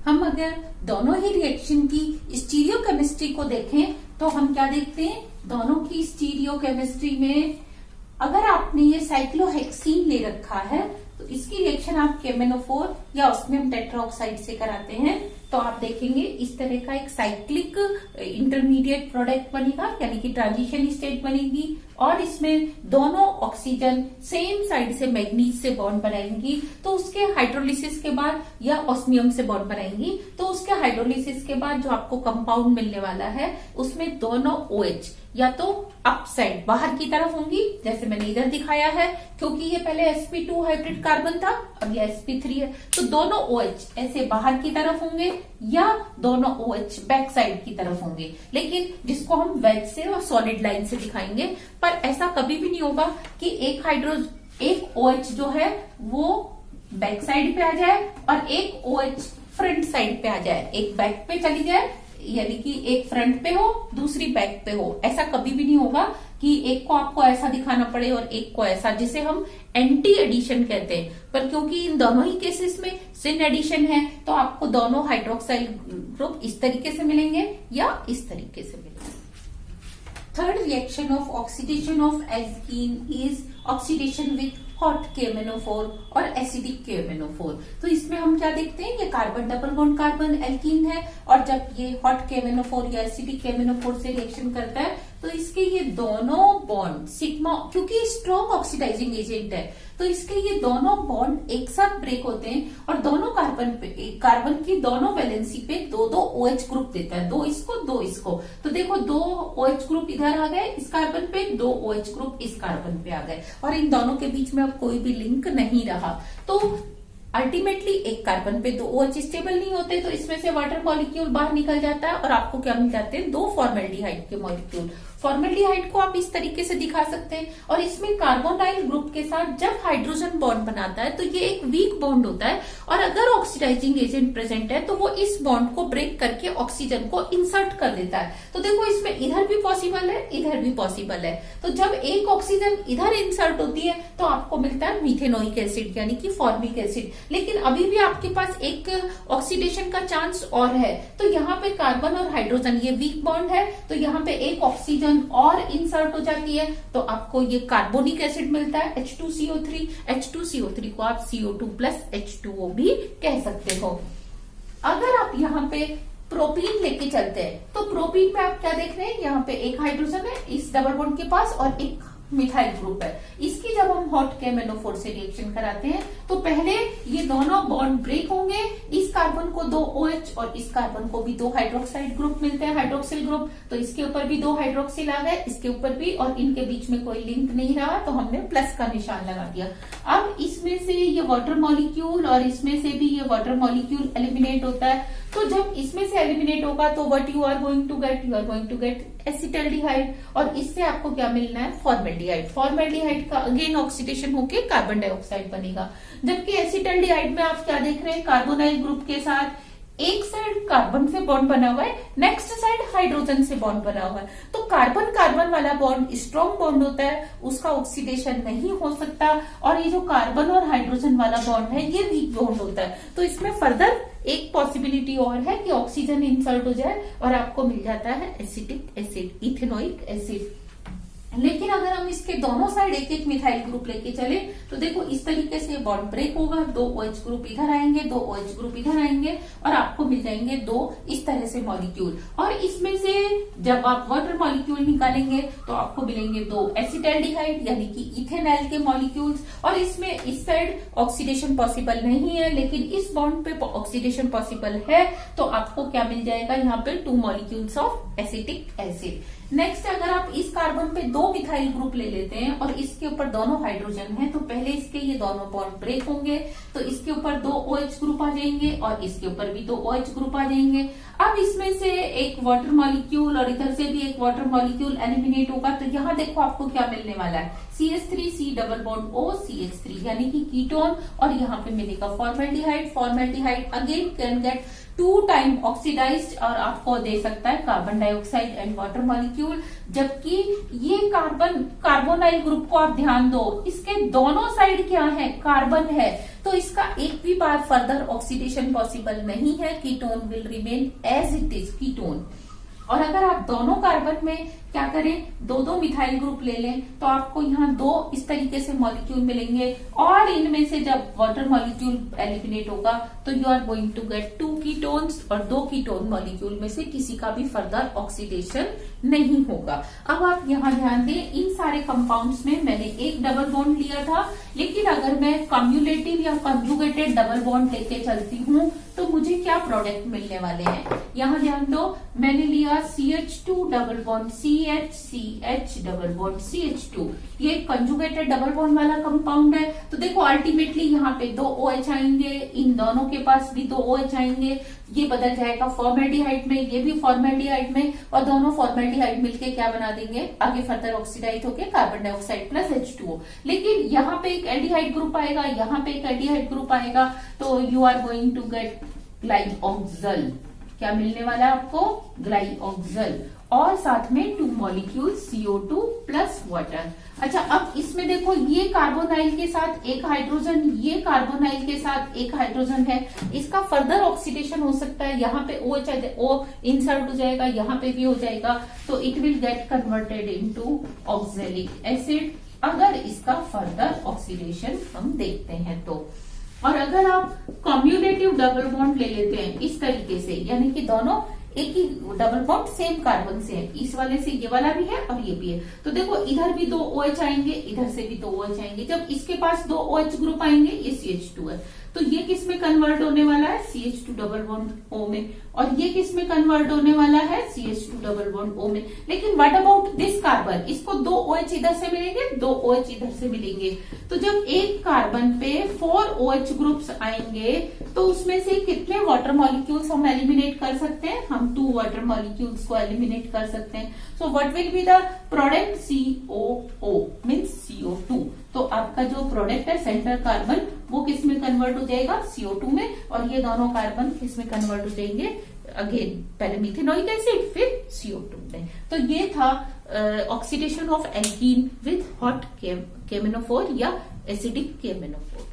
हम अगर दोनों ही रिएक्शन की स्टीरियोकेमिस्ट्री को देखें तो हम क्या देखते हैं, दोनों की स्टीरियोकेमिस्ट्री में अगर आपने ये साइक्लोहेक्सीन ले रखा है तो इसकी रिएक्शन आप KMnO4 या ऑस्मियम टेट्राऑक्साइड से कराते हैं तो आप देखेंगे इस तरह का एक साइक्लिक इंटरमीडिएट प्रोडक्ट बनेगा, यानी कि ट्रांजिशन स्टेट बनेगी, और इसमें दोनों ऑक्सीजन सेम साइड से मैग्नीज से बॉन्ड बनाएंगी। तो उसके हाइड्रोलिसिस के बाद या ऑस्मियम से बॉन्ड बनाएंगी, तो उसके हाइड्रोलिसिस के बाद जो आपको कंपाउंड मिलने वाला है उसमें दोनों OH या तो अप साइड बाहर की तरफ होंगी, जैसे मैंने इधर दिखाया है, क्योंकि ये पहले sp2 हाइब्रिड कार्बन था, अब ये sp3 है, तो दोनों OH ऐसे बाहर की तरफ होंगे या दोनों OH बैक साइड की तरफ होंगे, लेकिन जिसको हम वेज से और सॉलिड लाइन से दिखाएंगे। पर ऐसा कभी भी नहीं होगा कि एक OH जो है वो बैक साइड पे आ जाए और एक OH फ्रंट साइड पे आ जाए, एक बैक पे चली जाए, यानी कि एक फ्रंट पे हो दूसरी बैक पे हो। ऐसा कभी भी नहीं होगा कि एक को आपको ऐसा दिखाना पड़े और एक को ऐसा, जिसे हम एंटी एडिशन कहते हैं। पर क्योंकि इन दोनों ही केसेस में सिन एडिशन है तो आपको दोनों हाइड्रोक्साइल ग्रुप इस तरीके से मिलेंगे या इस तरीके से मिलेंगे। Third reaction of oxidation of alkene is oxidation with hot KMnO4 और एसिडिक KMnO4। तो इसमें हम क्या देखते हैं, ये carbon double bond carbon alkene है, और जब ये हॉट KMnO4 या एसिडिक KMnO4 से रिएक्शन करता है तो इसके ये दोनों बॉन्ड सिग्मा, क्योंकि स्ट्रॉन्ग ऑक्सीडाइजिंग एजेंट है तो इसके ये दोनों बॉन्ड एक साथ ब्रेक होते हैं और दोनों कार्बन की दोनों वैलेंसी पे दो OH ग्रुप देता है, दो इसको। तो देखो 2 OH ग्रुप इधर आ गए इस कार्बन पे, 2 OH ग्रुप इस कार्बन पे आ गए, और इन दोनों के बीच में अब कोई भी लिंक नहीं रहा। तो अल्टीमेटली एक कार्बन पे 2 OH स्टेबल नहीं होते, तो इसमें से वाटर मॉलिक्यूल बाहर निकल जाता है और आपको क्या मिल जाते हैं, 2 फॉर्मेल्डिहाइड के मॉलिक्यूल। फॉर्मेल्डिहाइड को आप इस तरीके से दिखा सकते हैं, और इसमें कार्बोनाइल ग्रुप के साथ जब हाइड्रोजन बॉन्ड बनाता है तो ये एक वीक बॉन्ड होता है, और अगर ऑक्सीडाइजिंग एजेंट प्रेजेंट है तो वो इस बॉन्ड को ब्रेक करके ऑक्सीजन को इंसर्ट कर देता है। तो देखो इसमें इधर भी पॉसिबल है, इधर भी पॉसिबल है। तो जब एक ऑक्सीजन इधर इंसर्ट होती है तो आपको मिलता है मीथेनोइक एसिड, यानी कि फॉर्मिक एसिड। लेकिन अभी भी आपके पास एक ऑक्सीडेशन का चांस और है, तो यहाँ पे कार्बन और हाइड्रोजन ये वीक बॉन्ड है, तो यहाँ पे एक ऑक्सीजन और इंसर्ट हो जाती है तो आपको ये कार्बोनिक एसिड मिलता है H2CO3। H2CO3 को आप CO2 प्लस H2O भी कह सकते हो। अगर आप यहाँ पे प्रोपीन लेके चलते हैं। तो प्रोपीन में आप क्या देख रहे हैं, यहाँ पे एक हाइड्रोजन है इस डबल बॉन्ड के पास और एक मिथाइल ग्रुप है। इसकी जब हम हॉट KMnO4 से रिएक्शन कराते हैं तो पहले ये दोनों बॉन्ड ब्रेक होंगे, इस कार्बन को 2 OH और इस कार्बन को भी 2 हाइड्रोक्साइड ग्रुप मिलते हैं, हाइड्रोक्सिल ग्रुप। तो इसके ऊपर भी 2 हाइड्रोक्सिल आ गए, इसके ऊपर भी, और इनके बीच में कोई लिंक नहीं रहा तो हमने प्लस का निशान लगा दिया। अब इसमें से ये वाटर मॉलिक्यूल और इसमें से भी ये वाटर मॉलिक्यूल एलिमिनेट होता है। तो जब इसमें से एलिमिनेट होगा तो what you are going to get, you are going to get acetaldehyde, और इससे आपको क्या मिलना है, फॉर्मेल्डिहाइड। फॉर्मेल्डिहाइड का अगेन ऑक्सीडेशन होके कार्बन डाइऑक्साइड बनेगा। जबकि एसिटल्डिहाइड में आप क्या देख रहे हैं, कार्बोनाइल ग्रुप के साथ एक साइड कार्बन से बॉन्ड बना हुआ है, नेक्स्ट साइड हाइड्रोजन से बॉन्ड बना हुआ है। तो कार्बन कार्बन वाला बॉन्ड स्ट्रॉन्ग बॉन्ड होता है, उसका ऑक्सीडेशन नहीं हो सकता, और ये जो कार्बन और हाइड्रोजन वाला बॉन्ड है ये वीक बॉन्ड होता है। तो इसमें फर्दर एक पॉसिबिलिटी और है कि ऑक्सीजन इंसर्ट हो जाए और आपको मिल जाता है एसिटिक एसिड, इथेनोइक एसिड। लेकिन अगर हम इसके दोनों साइड एक एक मिथाइल ग्रुप लेके चले तो देखो इस तरीके से बॉन्ड ब्रेक होगा, 2 OH ग्रुप इधर आएंगे, 2 OH ग्रुप इधर आएंगे, और आपको मिल जाएंगे 2 इस तरह से मॉलिक्यूल। और इसमें से जब आप वाटर मॉलिक्यूल निकालेंगे तो आपको मिलेंगे 2 एसिटल्डिहाइड यानी कि इथेनॉल के मॉलिक्यूल्स। और इसमें इस साइड ऑक्सीडेशन पॉसिबल नहीं है, लेकिन इस बॉन्ड पे ऑक्सीडेशन पॉसिबल है, तो आपको क्या मिल जाएगा, यहाँ पे 2 molecules of acetic acid. Next अगर आप इस कार्बन पे 2 मिथाइल ग्रुप ले लेते हैं और इसके ऊपर दोनों हाइड्रोजन है, तो पहले इसके ये दोनों बॉन्ड ब्रेक होंगे, तो इसके ऊपर 2 OH ग्रुप आ जाएंगे और इसके ऊपर भी 2 OH ग्रुप आ जाएंगे। अब इसमें से एक वाटर मॉलिक्यूल और इधर से भी एक वाटर मॉलिक्यूल एलिमिनेट होगा, तो यहाँ देखो आपको क्या मिलने वाला है, CH3C double bond O CH3 यानी कि कीटोन, और यहाँ पे मिलेगा formaldehyde. Formaldehyde again can get 2 time oxidized और आपको दे सकता है carbon dioxide and water molecule. जबकि ये कार्बोनाइल ग्रुप को आप ध्यान दो, इसके दोनों साइड क्या है, कार्बन है, तो इसका एक भी बार फर्दर ऑक्सीडेशन पॉसिबल नहीं है, ketone will remain as it is ketone. और अगर आप दोनों कार्बन में क्या करें, 2 मिथाइल ग्रुप ले लें, तो आपको यहाँ 2 इस तरीके से मॉलिक्यूल मिलेंगे, और इनमें से जब वाटर मॉलिक्यूल एलिमिनेट होगा तो you are going to get 2 ketones, और 2 कीटोन मॉलिक्यूल में से किसी का भी फर्दर ऑक्सीडेशन नहीं होगा। अब आप यहाँ ध्यान दें, इन सारे कंपाउंड्स में मैंने एक डबल बॉन्ड लिया था, लेकिन अगर मैं कम्युलेटिव या कंजुगेटेड डबल बॉन्ड लेके चलती हूँ तो मुझे क्या प्रोडक्ट मिलने वाले हैं। यहाँ ध्यान दो, मैंने लिया CH2 double bond CH double bond CH2, ये कंजुगेटेड डबल बॉन्ड वाला कंपाउंड है। तो देखो अल्टीमेटली यहाँ पे 2 OH आएंगे, इन दोनों के पास भी 2 OH आएंगे, ये बदल जाएगा फॉर्मेल्डिहाइड में, ये भी फॉर्मेल्डिहाइड में, और दोनों फॉर्मेल्डिहाइड मिलके क्या बना देंगे, आगे फर्दर ऑक्सीडाइज होके कार्बन डाइऑक्साइड प्लस H2O। लेकिन यहाँ पे एक एल्डिहाइड ग्रुप आएगा, यहाँ पे एक एल्डिहाइड ग्रुप आएगा, तो you are going to get glyoxal. क्या मिलने वाला है आपको, ग्लाइऑक्सल, और साथ में 2 मॉलिक्यूल CO2 प्लस वाटर। अच्छा, अब इसमें देखो ये कार्बोनाइल के साथ एक हाइड्रोजन, ये कार्बोनाइल के साथ एक हाइड्रोजन है, इसका फर्दर ऑक्सीडेशन हो सकता है, यहाँ पे O इंसर्ट हो जाएगा, यहाँ पे भी हो जाएगा, तो it will get converted into oxalic acid अगर इसका फर्दर ऑक्सीडेशन हम देखते हैं तो। और अगर आप कम्युलेटिव डबल बॉन्ड ले लेते हैं इस तरीके से, यानी कि दोनों एक ही डबल बॉन्ड सेम कार्बन से है, इस वाले से ये वाला भी है और ये भी है, तो देखो इधर भी 2 OH आएंगे, इधर से भी 2 OH आएंगे। जब इसके पास 2 OH ग्रुप आएंगे, ये CH2 है, तो ये किस में कन्वर्ट होने वाला है, CH2 डबल बॉन्ड O में, और ये किस में कन्वर्ट होने वाला है, CH2 डबल बॉन्ड O में। लेकिन व्हाट अबाउट दिस कार्बन, इसको 2 OH इधर से मिलेंगे, 2 OH इधर से मिलेंगे, तो जब एक कार्बन पे 4 OH ग्रुप्स आएंगे तो उसमें से कितने वाटर मॉलिक्यूल्स हम एलिमिनेट कर सकते हैं, हम 2 वाटर मॉलिक्यूल्स को एलिमिनेट कर सकते हैं। So what will be the product, COO means CO2। तो आपका जो प्रोडक्ट है सेंटर कार्बन, वो किस में कन्वर्ट हो जाएगा, CO2 में, और ये दोनों कार्बन किस में कन्वर्ट हो जाएंगे, अगेन पहले मिथेनोइक एसिड फिर CO2 में। तो ये था oxidation of alkene with hot KMnO4 या acidic KMnO4।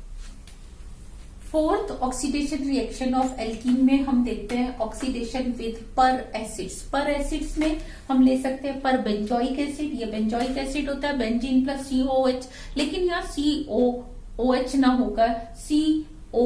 Fourth oxidation reaction of alkene में हम देखते हैं ऑक्सीडेशन विद पर एसिड्स। पर एसिड्स में हम ले सकते हैं पर बेंजोइक एसिड, ये बेंजोइक एसिड होता है बेंजीन प्लस COOH, लेकिन यहाँ COOH ना होकर COO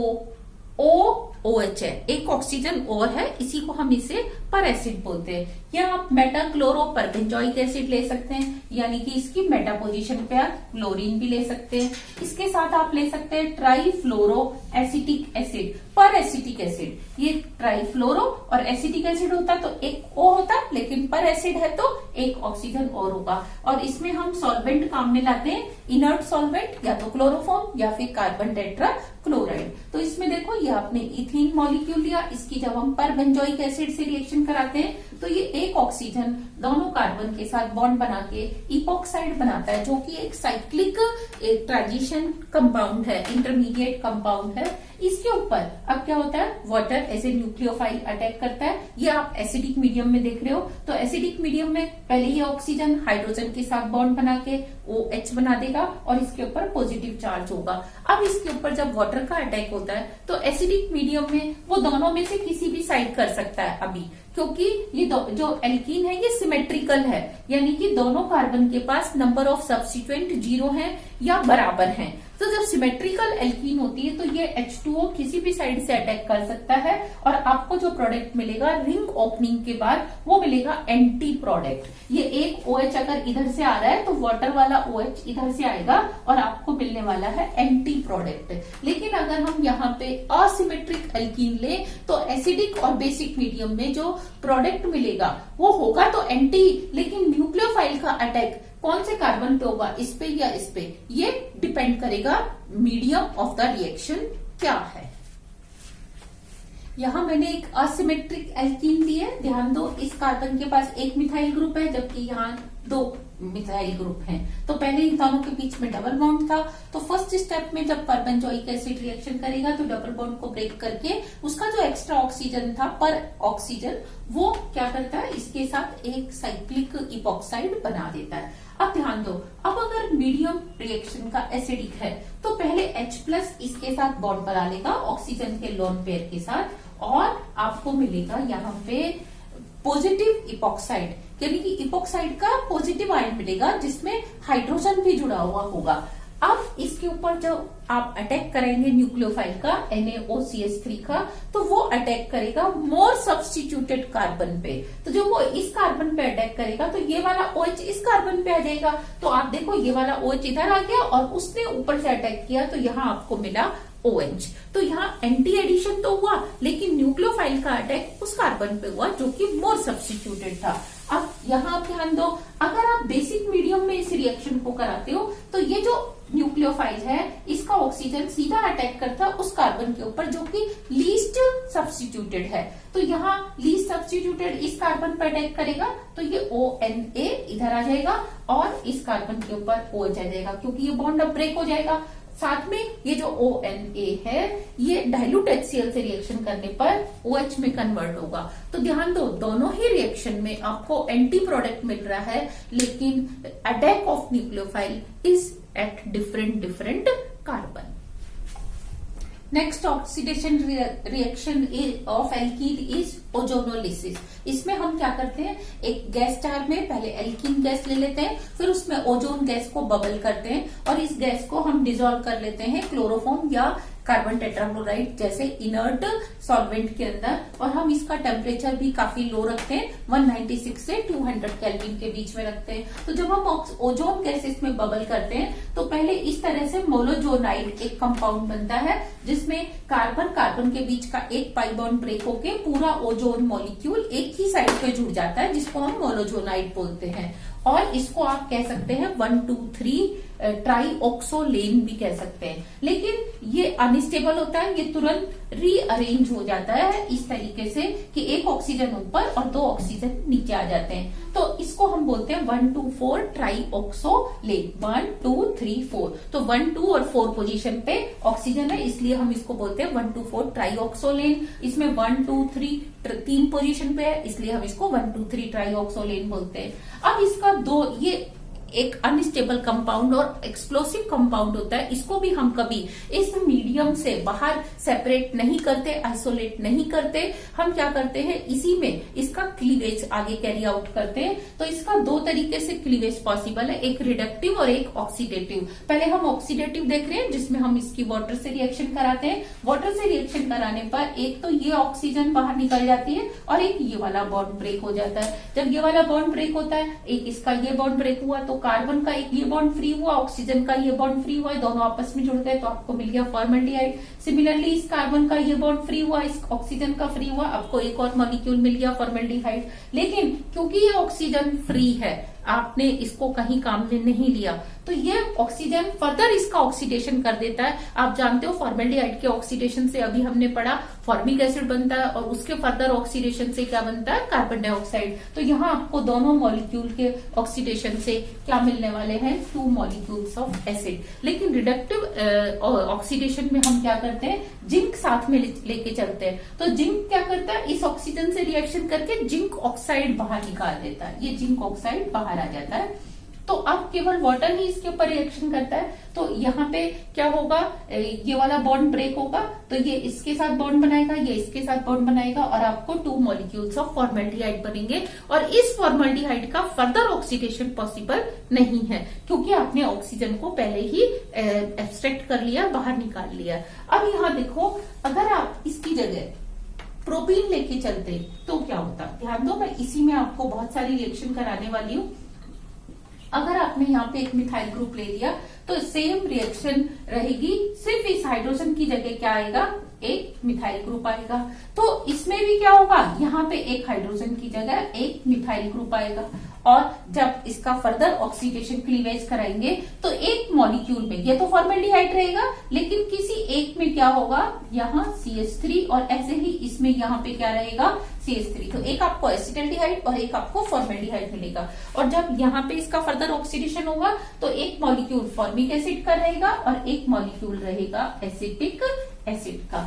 OOH है, एक ऑक्सीजन और है, इसी को हम इसे पर एसिड बोलते हैं। या आप मेटा क्लोरो पर बेंजोइक एसिड ले सकते हैं, यानी कि इसकी मेटा पोजीशन पे आप क्लोरीन भी ले सकते हैं। इसके साथ आप ले सकते हैं ट्राईफ्लोरो एसिटिक एसिड, पर एसिटिक एसिड। ये ट्राईफ्लोरो और एसिटिक एसिड होता तो एक O होता, लेकिन पर एसिड है तो एक ऑक्सीजन और होगा। और इसमें हम सॉल्वेंट काम में लाते हैं, इनर्ट सॉल्वेंट, या तो क्लोरोफॉर्म या फिर कार्बन टेट्रा क्लोराइड। तो इसमें देखो ये आपने इथीन मॉलिक्यूल लिया, इसकी जब हम पर बेंजोइक एसिड से रिएक्शन कराते हैं तो ये एक ऑक्सीजन दोनों कार्बन के साथ बॉन्ड बना के इपॉक्साइड बनाता है, जो कि एक साइक्लिक एक ट्रांजिशन कंपाउंड है, इंटरमीडिएट कंपाउंड है। इसके ऊपर अब क्या होता है, water as a nucleophile attack करता है। ये आप एसिडिक मीडियम में देख रहे हो, तो एसिडिक मीडियम में पहले ये ऑक्सीजन हाइड्रोजन के साथ बॉन्ड बना के OH बना देगा और इसके ऊपर पॉजिटिव चार्ज होगा। अब इसके ऊपर जब वाटर का अटैक होता है तो एसिडिक मीडियम में वो दोनों में से किसी भी साइड कर सकता है अभी, क्योंकि ये जो एल्कीन है ये सिमेट्रिकल है, यानी कि दोनों कार्बन के पास नंबर ऑफ सब्स्टिट्यूएंट 0 है या बराबर हैं। तो जब सिमेट्रिकल एल्कीन होती है तो ये H2O किसी भी साइड से अटैक कर सकता है और आपको जो प्रोडक्ट मिलेगा रिंग ओपनिंग के बाद वो मिलेगा एंटी प्रोडक्ट। ये एक OH अगर इधर से आ रहा है तो वाटर वाला OH इधर से आएगा और आपको मिलने वाला है एंटी प्रोडक्ट। लेकिन अगर हम यहाँ पे असिमेट्रिक एल्कीन ले तो एसिडिक और बेसिक मीडियम में जो प्रोडक्ट मिलेगा वो होगा तो एंटी, लेकिन न्यूक्लियोफाइल का अटैक कौन से कार्बन पे होगा, इस पे या इस पे, ये डिपेंड करेगा मीडियम ऑफ द रिएक्शन क्या है। यहां मैंने एक असिमेट्रिक एल्कीन दी है, ध्यान दो, इस कार्बन के पास एक मिथाइल ग्रुप है जबकि यहाँ 2 मिथाइल ग्रुप हैं। तो पहले इन दोनों के बीच में डबल बॉन्ड था, तो फर्स्ट स्टेप में जब पर बेंजोइक एसिड रिएक्शन करेगा तो डबल बॉन्ड को ब्रेक करके उसका जो एक्स्ट्रा ऑक्सीजन था पर ऑक्सीजन वो क्या करता है, इसके साथ एक साइक्लिक इपॉक्साइड बना देता है। अब ध्यान दो, अब अगर मीडियम रिएक्शन का एसिडिक है तो पहले H+ इसके साथ बॉन्ड बना लेगा ऑक्सीजन के लोन पेयर के साथ और आपको मिलेगा यहाँ पे पॉजिटिव इपॉक्साइड, यानी कि इपॉक्साइड का पॉजिटिव आयन मिलेगा जिसमें हाइड्रोजन भी जुड़ा हुआ होगा। अब इसके ऊपर जब आप अटैक करेंगे न्यूक्लियोफाइल का NaOCH3 का, तो वो अटैक करेगा मोर सब्स्टिट्यूटेड कार्बन पे। तो जो वो इस कार्बन पे अटैक करेगा तो ये वाला OH इस कार्बन पे आ जाएगा। तो आप देखो ये वाला OH इधर आ गया और उसने ऊपर से अटैक किया तो यहाँ आपको मिला OH। तो यहाँ एंटी एडिशन तो हुआ लेकिन न्यूक्लियोफाइल का अटैक उस कार्बन पे हुआ जो कि मोर सब्स्टिट्यूटेड था। अब यहाँ आप ध्यान दो, अगर आप बेसिक मीडियम में इस रिएक्शन को कराते हो तो ये जो न्यूक्लियोफाइल है इसका ऑक्सीजन सीधा अटैक करता है उस कार्बन के ऊपर जो कि लीस्ट सब्स्टिट्यूटेड है। तो यहाँ लीस्ट सब्स्टिट्यूटेड इस कार्बन पर अटैक करेगा तो ये ONA इधर आ जाएगा और इस कार्बन के ऊपर OH आ जाएगा, क्योंकि ये बॉन्ड अब ब्रेक हो जाएगा। साथ में ये जो ONA है ये डाइल्यूट HCl से रिएक्शन करने पर OH में कन्वर्ट होगा। तो ध्यान दो, दोनों ही रिएक्शन में आपको एंटी प्रोडक्ट मिल रहा है, लेकिन attack of nucleophile is at different carbon. Next oxidation reaction of alkene is ozonolysis. इसमें हम क्या करते हैं, एक गैस जार में पहले एल्कीन गैस ले लेते हैं, फिर उसमें ओजोन गैस को बबल करते हैं और इस गैस को हम डिसॉल्व कर लेते हैं क्लोरोफॉर्म या कार्बन टेट्राक्लोराइड जैसे इनर्ट सॉल्वेंट के अंदर। और हम इसका टेम्परेचर भी काफी लो रखते हैं, 196 से 200 केल्विन के बीच में रखते हैं। तो जब हम ओजोन गैस इसमें बबल करते हैं तो पहले इस तरह से मोनोजोनाइड एक कंपाउंड बनता है जिसमें कार्बन के बीच का एक पाई बॉन्ड ब्रेक होके पूरा ओजोन मॉलिक्यूल एक ही साइड पे जुड़ जाता है, जिसको हम मोनोजोनाइड बोलते हैं। और इसको आप कह सकते हैं 1,2,3 ट्राईऑक्सोलेन भी कह सकते हैं। लेकिन ये अनस्टेबल होता है, ये तुरंत रीअरेंज हो जाता है इस तरीके से कि एक ऑक्सीजन ऊपर और 2 ऑक्सीजन नीचे आ जाते हैं। तो इसको हम बोलते हैं 1,2,4 ट्राईऑक्सोलेन, 1, 2, 3, 4। तो 1, 2 और 4 पोजीशन पे ऑक्सीजन है, इसलिए हम इसको बोलते हैं 1,2,4 ट्राईऑक्सोलेन। इसमें 1, 2, 3 पोजीशन पे है, इसलिए हम इसको 1, 2, 3 ट्राईऑक्सोलेन बोलते हैं। अब इसका ये एक अनस्टेबल कंपाउंड और एक्सप्लोसिव कंपाउंड होता है, इसको भी हम कभी इस मीडियम से बाहर सेपरेट नहीं करते, आइसोलेट नहीं करते। हम क्या करते हैं, इसी में इसका क्लीवेज आगे कैरी आउट करते हैं। तो इसका दो तरीके से क्लीवेज पॉसिबल है, एक रिडक्टिव और एक ऑक्सीडेटिव। पहले हम ऑक्सीडेटिव देख रहे हैं, जिसमें हम इसकी वाटर से रिएक्शन कराते हैं। वाटर से रिएक्शन कराने पर एक तो ये ऑक्सीजन बाहर निकल जाती है और एक ये वाला बॉन्ड ब्रेक हो जाता है। जब ये वाला बॉन्ड ब्रेक होता है, एक इसका ये बॉन्ड ब्रेक हुआ तो कार्बन का एक ये बॉन्ड फ्री हुआ, ऑक्सीजन का ये बॉन्ड फ्री हुआ, दोनों आपस में जुड़ गए तो आपको मिल गया फॉर्मल्डिहाइड। सिमिलरली इस कार्बन का ये बॉन्ड फ्री हुआ, इस ऑक्सीजन का फ्री हुआ, आपको एक और मॉलिक्यूल मिल गया फॉर्मल्डिहाइड। लेकिन क्योंकि ये ऑक्सीजन फ्री है, आपने इसको कहीं काम में नहीं लिया, तो ये ऑक्सीजन फर्दर इसका ऑक्सीडेशन कर देता है। आप जानते हो फॉर्मल्डिहाइड के ऑक्सीडेशन से अभी हमने पढ़ा फॉर्मिक एसिड बनता है और उसके फर्दर ऑक्सीडेशन से क्या बनता है, कार्बन डाइऑक्साइड। तो यहाँ आपको दोनों मॉलिक्यूल के ऑक्सीडेशन से क्या मिलने वाले हैं, 2 मॉलिक्यूल्स ऑफ एसिड। लेकिन रिडक्टिव ऑक्सीडेशन में हम क्या करते हैं, जिंक साथ में लेके चलते हैं। तो जिंक क्या करता है, इस ऑक्सीजन से रिएक्शन करके जिंक ऑक्साइड बाहर निकाल देता है, ये जिंक ऑक्साइड बाहर आ जाता है। तो अब केवल वाटर ही इसके ऊपर रिएक्शन करता है, तो यहाँ पे क्या होगा, ये वाला बॉन्ड ब्रेक होगा, तो ये इसके साथ बॉन्ड बनाएगा, ये इसके साथ बॉन्ड बनाएगा और आपको 2 मॉलिक्यूल्स ऑफ फॉर्मल्डिहाइड बनेंगे। और इस फॉर्मल्डिहाइड का फर्दर ऑक्सीडेशन पॉसिबल नहीं है, क्योंकि आपने ऑक्सीजन को पहले ही एब्स्ट्रैक्ट कर लिया, बाहर निकाल लिया। अब यहाँ देखो, अगर आप इसकी जगह प्रोपीन लेके चलते तो क्या होता, ध्यान दो, मैं इसी में आपको बहुत सारी रिएक्शन कराने वाली हूँ। अगर आपने यहाँ पे एक मिथाइल ग्रुप ले लिया तो सेम रिएक्शन रहेगी, सिर्फ इस हाइड्रोजन की जगह क्या आएगा, एक मिथाइल ग्रुप आएगा। तो इसमें भी क्या होगा, यहाँ पे एक हाइड्रोजन की जगह एक मिथाइल ग्रुप आएगा। और जब इसका फर्दर ऑक्सीडेशन क्लीवेज कराएंगे तो एक मॉलिक्यूल में, ये तो फॉर्मल्डिहाइड रहेगा, लेकिन किसी एक में क्या होगा, यहाँ CH3 और ऐसे ही इसमें यहाँ पे क्या रहेगा, CH3। तो एक आपको एसिटल्डिहाइड और एक आपको फॉर्मल्डिहाइड मिलेगा। और जब यहाँ पे इसका फर्दर ऑक्सीडेशन होगा तो एक मॉलिक्यूल फॉर्मिक एसिड का रहेगा और एक मॉलिक्यूल रहेगा एसिटिक एसिड का।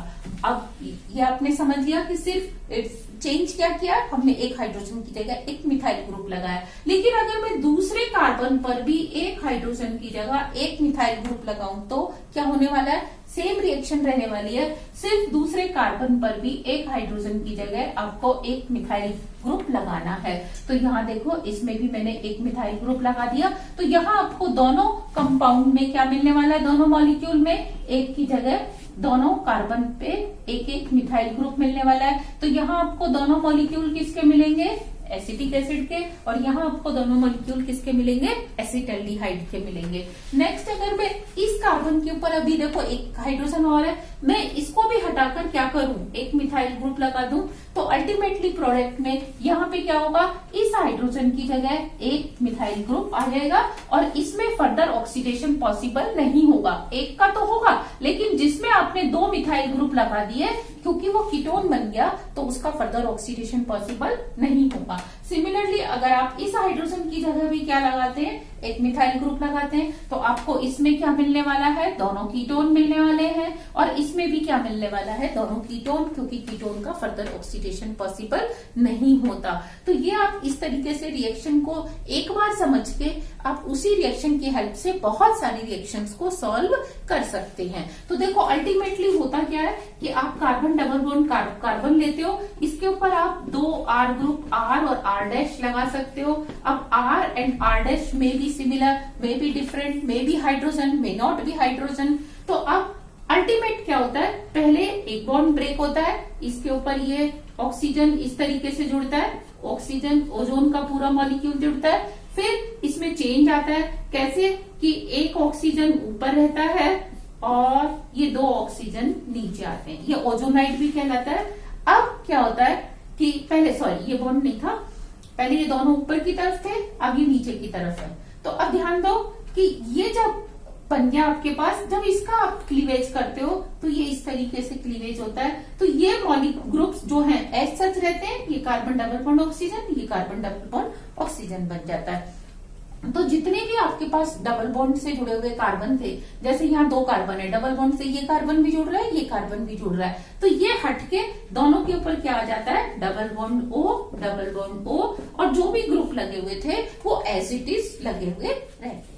अब ये आपने समझ लिया कि सिर्फ चेंज क्या किया, हमने एक हाइड्रोजन की जगह एक मिथाइल ग्रुप लगाया। लेकिन अगर मैं दूसरे कार्बन पर भी एक हाइड्रोजन की जगह एक मिथाइल ग्रुप लगाऊं तो क्या होने वाला है, सेम रिएक्शन रहने वाली है, सिर्फ दूसरे कार्बन पर भी एक हाइड्रोजन की जगह आपको एक मिथाइल ग्रुप लगाना है। तो यहाँ देखो, इसमें भी मैंने एक मिथाइल ग्रुप लगा दिया। तो यहाँ आपको दोनों कंपाउंड में क्या मिलने वाला है, दोनों मॉलिक्यूल में एक की जगह दोनों कार्बन पे एक एक मिथाइल ग्रुप मिलने वाला है। तो यहाँ आपको दोनों मॉलिक्यूल किसके मिलेंगे, एसिटिक एसिड के, और यहाँ आपको दोनों मॉलिक्यूल किसके मिलेंगे, एसिटल्डिहाइड के मिलेंगे। नेक्स्ट, अगर मैं इस कार्बन के ऊपर अभी देखो एक हाइड्रोजन और है, मैं इसको भी हटाकर क्या करूं, एक मिथाइल ग्रुप लगा दूं, तो अल्टीमेटली प्रोडक्ट में यहाँ पे क्या होगा, इस हाइड्रोजन की जगह एक मिथाइल ग्रुप आ जाएगा और इसमें फर्दर ऑक्सीडेशन पॉसिबल नहीं होगा। एक का तो होगा, लेकिन जिसमें आपने 2 मिथाइल ग्रुप लगा दिए, क्योंकि वो कीटोन बन गया तो उसका फर्दर ऑक्सीडेशन पॉसिबल नहीं होगा। सिमिलरली अगर आप इस हाइड्रोजन की जगह भी क्या लगाते हैं, एक मिथाइल ग्रुप लगाते हैं, तो आपको इसमें क्या मिलने वाला है, दोनों कीटोन मिलने वाले हैं, और इसमें भी क्या मिलने वाला है, दोनों कीटोन, क्योंकि कीटोन का फर्दर ऑक्सीडेशन पॉसिबल नहीं होता। तो ये आप इस तरीके से रिएक्शन को एक बार समझ के आप उसी रिएक्शन की हेल्प से बहुत सारी रिएक्शंस को सॉल्व कर सकते हैं। तो देखो अल्टीमेटली होता क्या है कि आप कार्बन डबल बॉन्ड कार्बन लेते हो, इसके ऊपर आप 2 R ग्रुप R और R डैश लगा सकते हो। अब R एंड R डैश में भी similar, may be different, may be hydrogen, may not be hydrogen. तो अब अल्टीमेट क्या होता है, पहले एक बॉन्ड ब्रेक होता है, इसके ऊपर ये ऑक्सीजन इस तरीके से जुड़ता है, ऑक्सीजन ओजोन का पूरा मॉलिक्यूल जुड़ता है, फिर इसमें चेंज आता है, कैसे कि एक ऑक्सीजन ऊपर रहता है और ये 2 ऑक्सीजन नीचे आते हैं, ये ओजोनाइड भी कहलाता है। अब क्या होता है कि पहले, सॉरी ये बॉन्ड नहीं था, पहले ये दोनों ऊपर की तरफ थे, अब ये नीचे की तरफ है। तो अब ध्यान दो कि ये जब बन गया आपके पास, जब इसका आप क्लीवेज करते हो तो ये इस तरीके से क्लीवेज होता है। तो ये मॉलिक्यूल ग्रुप्स जो हैं एज सच रहते हैं, ये कार्बन डबल बॉन्ड ऑक्सीजन, ये कार्बन डबल बॉन्ड ऑक्सीजन बन जाता है। तो जितने भी आपके पास डबल बॉन्ड से जुड़े हुए कार्बन थे, जैसे यहाँ 2 कार्बन है, डबल बॉन्ड से ये कार्बन भी जुड़ रहा है, ये कार्बन भी जुड़ रहा है, तो ये हटके दोनों के ऊपर क्या आ जाता है, double bond O, double bond O, और जो भी ग्रुप लगे हुए थे वो एज इट इज लगे हुए रहते।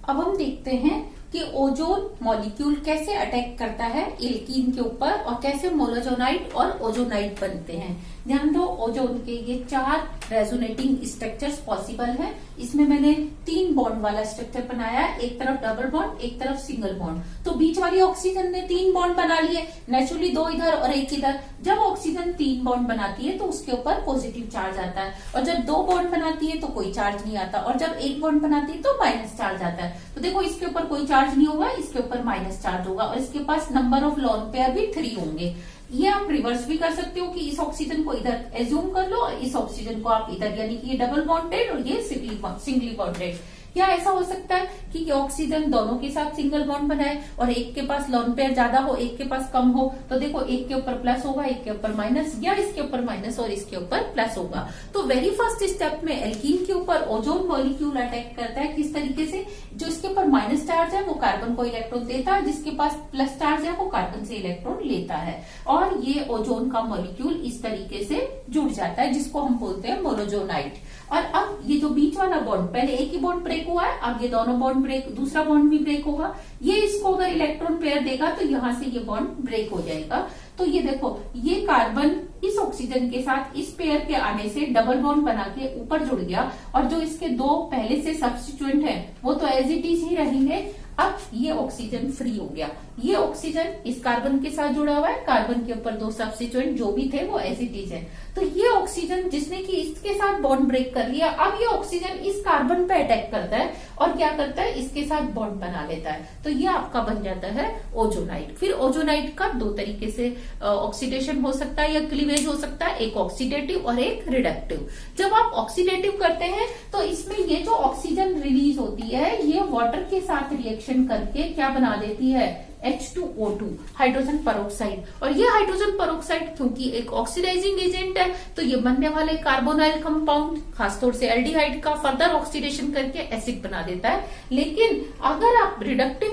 अब हम देखते हैं कि ओजोन मॉलिक्यूल कैसे अटैक करता है एल्कीन के ऊपर और कैसे मोनोजोनाइड और ओजोनाइड बनते हैं। ध्यान दो, ओजोन के ये 4 रेजोनेटिंग स्ट्रक्चर्स पॉसिबल है। इसमें मैंने 3 बॉन्ड वाला स्ट्रक्चर बनाया है, एक तरफ डबल बॉन्ड, एक तरफ सिंगल बॉन्ड। तो बीच वाली ऑक्सीजन ने 3 बॉन्ड बना लिए, नेचुरली 2 इधर और 1 इधर। जब ऑक्सीजन 3 बॉन्ड बनाती है तो उसके ऊपर पॉजिटिव चार्ज आता है, और जब 2 बॉन्ड बनाती है तो कोई चार्ज नहीं आता, और जब 1 बॉन्ड बनाती है तो माइनस चार्ज आता है। तो देखो, इसके ऊपर कोई चार्ज नहीं होगा, इसके ऊपर माइनस चार्ज होगा, और इसके पास नंबर ऑफ लोन पेयर भी 3 होंगे। ये आप रिवर्स भी कर सकते हो कि इस ऑक्सीजन को इधर एज्यूम कर लो और इस ऑक्सीजन को आप इधर, यानी कि ये डबल बॉन्डेड और ये सिंगली बॉन्डेड। या ऐसा हो सकता है कि ऑक्सीजन दोनों के साथ सिंगल बॉन्ड बनाए और एक के पास लोन पेयर ज्यादा हो, एक के पास कम हो। तो देखो, एक के ऊपर प्लस होगा, एक के ऊपर माइनस, या इसके ऊपर माइनस और इसके ऊपर प्लस होगा। तो वेरी फर्स्ट स्टेप में एल्कीन के ऊपर ओजोन मॉलिक्यूल अटैक करता है। किस तरीके से? जो इसके ऊपर माइनस चार्ज है वो कार्बन को इलेक्ट्रॉन देता है, जिसके पास प्लस चार्ज है वो कार्बन से इलेक्ट्रॉन लेता है, और ये ओजोन का मॉलिक्यूल इस तरीके से जुड़ जाता है, जिसको हम बोलते हैं मोनोजोनाइड। और अब ये जो बीच वाला बॉन्ड, पहले एक ही बॉन्ड ब्रेक हुआ है, अब ये दोनों बॉन्ड ब्रेक, दूसरा बॉन्ड भी ब्रेक होगा। ये इसको अगर इलेक्ट्रॉन पेयर देगा तो यहां से ये बॉन्ड ब्रेक हो जाएगा। तो ये देखो, ये कार्बन इस ऑक्सीजन के साथ इस पेयर के आने से डबल बॉन्ड बना के ऊपर जुड़ गया, और जो इसके 2 पहले से सब्स्टिट्यूएंट हैं वो तो एज इट इज ही रहेंगे। अब ये ऑक्सीजन फ्री हो गया, ये ऑक्सीजन इस कार्बन के साथ जुड़ा हुआ है, कार्बन के ऊपर 2 सब्स्टिट्यूएंट जो भी थे वो एज इट इज है। तो ये ऑक्सीजन जिसने कि इसके साथ बॉन्ड ब्रेक कर लिया, अब ये ऑक्सीजन इस कार्बन पे अटैक करता है और क्या करता है, इसके साथ बॉन्ड बना लेता है। तो ये आपका बन जाता है ओजोनाइड। फिर ओजोनाइड का 2 तरीके से ऑक्सीडेशन हो सकता है या क्लीवेज हो सकता है, एक ऑक्सीडेटिव और एक रिडक्टिव। जब आप ऑक्सीडेटिव करते हैं तो इसमें ये जो ऑक्सीजन रिलीज होती है ये वाटर के साथ रिएक्शन करके क्या बना देती है, H2O2, हाइड्रोजन पेरोक्साइड। और ये हाइड्रोजन पेरोक्साइड क्योंकि एक ऑक्सीडाइजिंग एजेंट है, तो ये बनने वाले कार्बोनाइल कंपाउंड, खासतौर से एल्डिहाइड का फर्दर ऑक्सीडेशन करके एसिड बना देता है। लेकिन अगर आप रिडक्टिव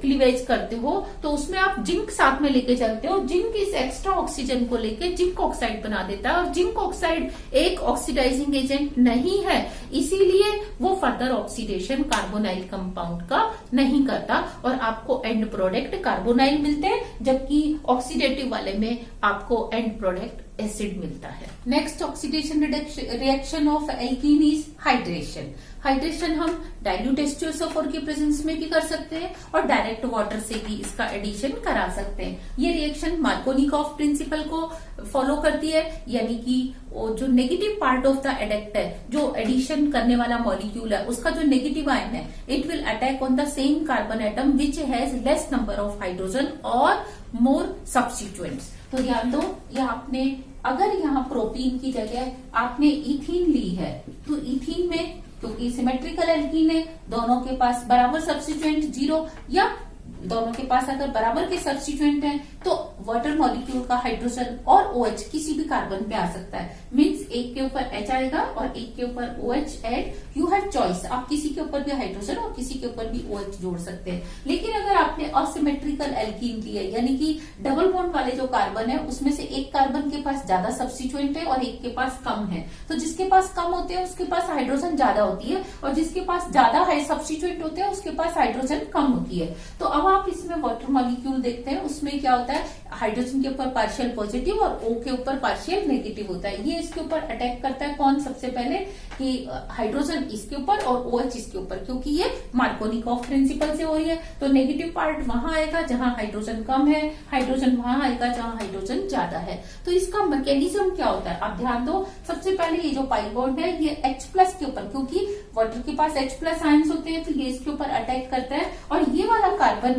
क्लीवेज करते हो तो उसमें आप जिंक साथ में लेके चलते हो, जिंक इस एक्स्ट्रा ऑक्सीजन को लेके जिंक ऑक्साइड बना देता है, और जिंक ऑक्साइड एक ऑक्सीडाइजिंग एजेंट नहीं है, इसीलिए वो फर्दर ऑक्सीडेशन कार्बोनाइल कंपाउंड का नहीं करता, और आपको एंड प्रोडक्ट कार्बोनाइल मिलते हैं, जबकि ऑक्सीडेटिव वाले में आपको एंड प्रोडक्ट एसिड मिलता है। Next oxidation reaction of alkene is hydration. Hydration हम डाइल्यूट H2SO4 की प्रेजेंस में भी कर सकते हैं और डायरेक्ट वाटर से भी इसका एडिशन करा सकते हैं। ये रिएक्शन मार्कोनिकॉफ प्रिंसिपल को फॉलो करती है, यानी कि जो नेगेटिव पार्ट ऑफ द एडेक्ट है, जो एडिशन करने वाला मॉलिक्यूल है, उसका जो नेगेटिव आयन है, it will attack on the same carbon atom which has less number of hydrogen और मोर सब्स्टिट्यूएंट्स। तो ध्यान दो, ये आपने अगर यहाँ प्रोपीन की जगह आपने इथीन ली है, तो इथीन में क्योंकि सिमेट्रिकल एल्कीन है, दोनों के पास बराबर सब्स्टिट्यूएंट 0, या दोनों के पास अगर बराबर के सब्स्टिट्यूएंट हैं तो वाटर मॉलिक्यूल का हाइड्रोजन और OH किसी भी कार्बन पे आ सकता है। मींस एक के ऊपर H आएगा और एक के ऊपर OH add, you have choice, आप किसी के ऊपर भी हाइड्रोजन और किसी के ऊपर भी OH जोड़ सकते हैं। लेकिन अगर आपने असिमेट्रिकल एल्कीन ली है, यानी कि डबल बॉन्ड वाले जो कार्बन है उसमें से एक कार्बन के पास ज्यादा सब्स्टिट्यूएंट है और एक के पास कम है, तो जिसके पास कम होते हैं उसके पास हाइड्रोजन ज्यादा होती है, और जिसके पास ज्यादा सब्स्टिट्यूएंट होते हैं उसके पास हाइड्रोजन कम होती है। तो अब आप इसमें वाटर मॉलिक्यूल देखते हैं, उसमें क्या होता है, हाइड्रोजन के ऊपर पार्शियल पॉजिटिव और O के ऊपर पार्शियल नेगेटिव होता है। ये इसके ऊपर अटैक करता है कौन, सबसे पहले कि हाइड्रोजन इसके ऊपर और OH इसके ऊपर, क्योंकि ये मार्कोनिकॉफ प्रिंसिपल से हो रही है। तो नेगेटिव पार्ट वहां आएगा जहां हाइड्रोजन कम है, हाइड्रोजन वहां आएगा जहां हाइड्रोजन ज्यादा है। तो इसका मैकेनिज्म क्या होता है, आप ध्यान दो। सबसे पहले ये जो पाई बॉन्ड है ये H+ के ऊपर, क्योंकि वाटर के पास H+ आयंस होते हैं, तो ये इसके ऊपर अटैक करता है और ये वाला कार्बन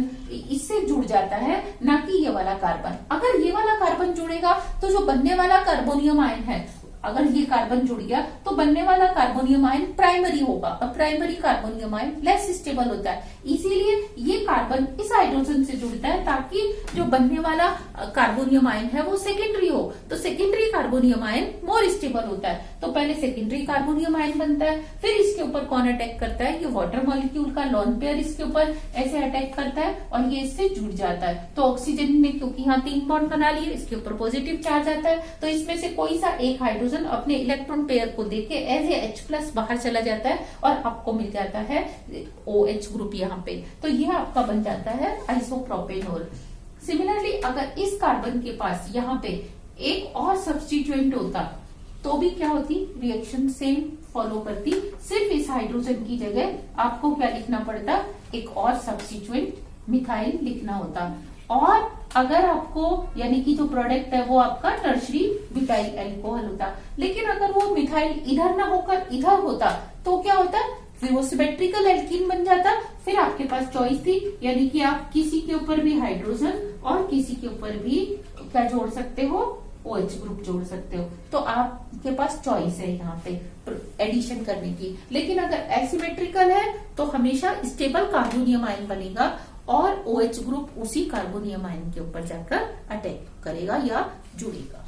इससे जुड़ जाता है, ना कि ये वाला कार्बन। अगर ये वाला कार्बन जुड़ेगा तो जो बनने वाला कार्बोनियम आयन है अगर ये कार्बन जुड़ गया तो बनने वाला कार्बोनियम आयन प्राइमरी होगा, और primary carbonium ion less stable होता है। इसीलिए ये कार्बन इस हाइड्रोजन से जुड़ता है ताकि जो बनने वाला कार्बोनियम आयन है वो सेकेंडरी हो, तो secondary carbonium ion more stable होता है। तो पहले सेकेंडरी कार्बोनियम आयन बनता है, फिर इसके ऊपर कौन अटैक करता है, ये वाटर मॉलिक्यूल का लोन पेयर इसके ऊपर ऐसे अटैक करता है और ये इससे जुड़ जाता है। तो ऑक्सीजन ने क्योंकि यहाँ 3 बॉन्ड बना लिए, इसके ऊपर पॉजिटिव चार्ज आता है, तो इसमें से कोई सा एक हाइड्रोजन अपने इलेक्ट्रॉन पेयर को देके एज ए H+ बाहर चला जाता है और आपको मिल जाता है OH ग्रुप यहाँ पे। तो यह आपका बन जाता है आइसोप्रोपेनॉल। सिमिलरली अगर इस कार्बन के पास यहाँ पे एक और सब्स्टिट्यूएंट होता तो भी क्या होती, रिएक्शन सेम फॉलो करती, सिर्फ इस हाइड्रोजन की जगह आपको क्या लिखना पड़ता, एक और सब्स्टिट्यूएंट मिथाइल लिखना होता। और अगर आपको यानी कि जो प्रोडक्ट है वो आपका टर्शरी मिथाइल अल्कोहल होता। लेकिन अगर वो मिथाइल इधर ना होकर इधर होता तो क्या होता, फिर वो सिमेट्रिकल एल्कीन बन जाता। फिर आपके पास चॉइस थी, यानी कि आप किसी के ऊपर भी हाइड्रोजन और किसी के ऊपर भी क्या जोड़ सकते हो, OH ग्रुप जोड़ सकते हो। तो आपके पास चॉइस है यहाँ पे एडिशन करने की। लेकिन अगर एसिमेट्रिकल है तो हमेशा स्टेबल कार्बोनियम आयन बनेगा और OH ग्रुप उसी कार्बोनियम आयन के ऊपर जाकर अटैक करेगा या जुड़ेगा।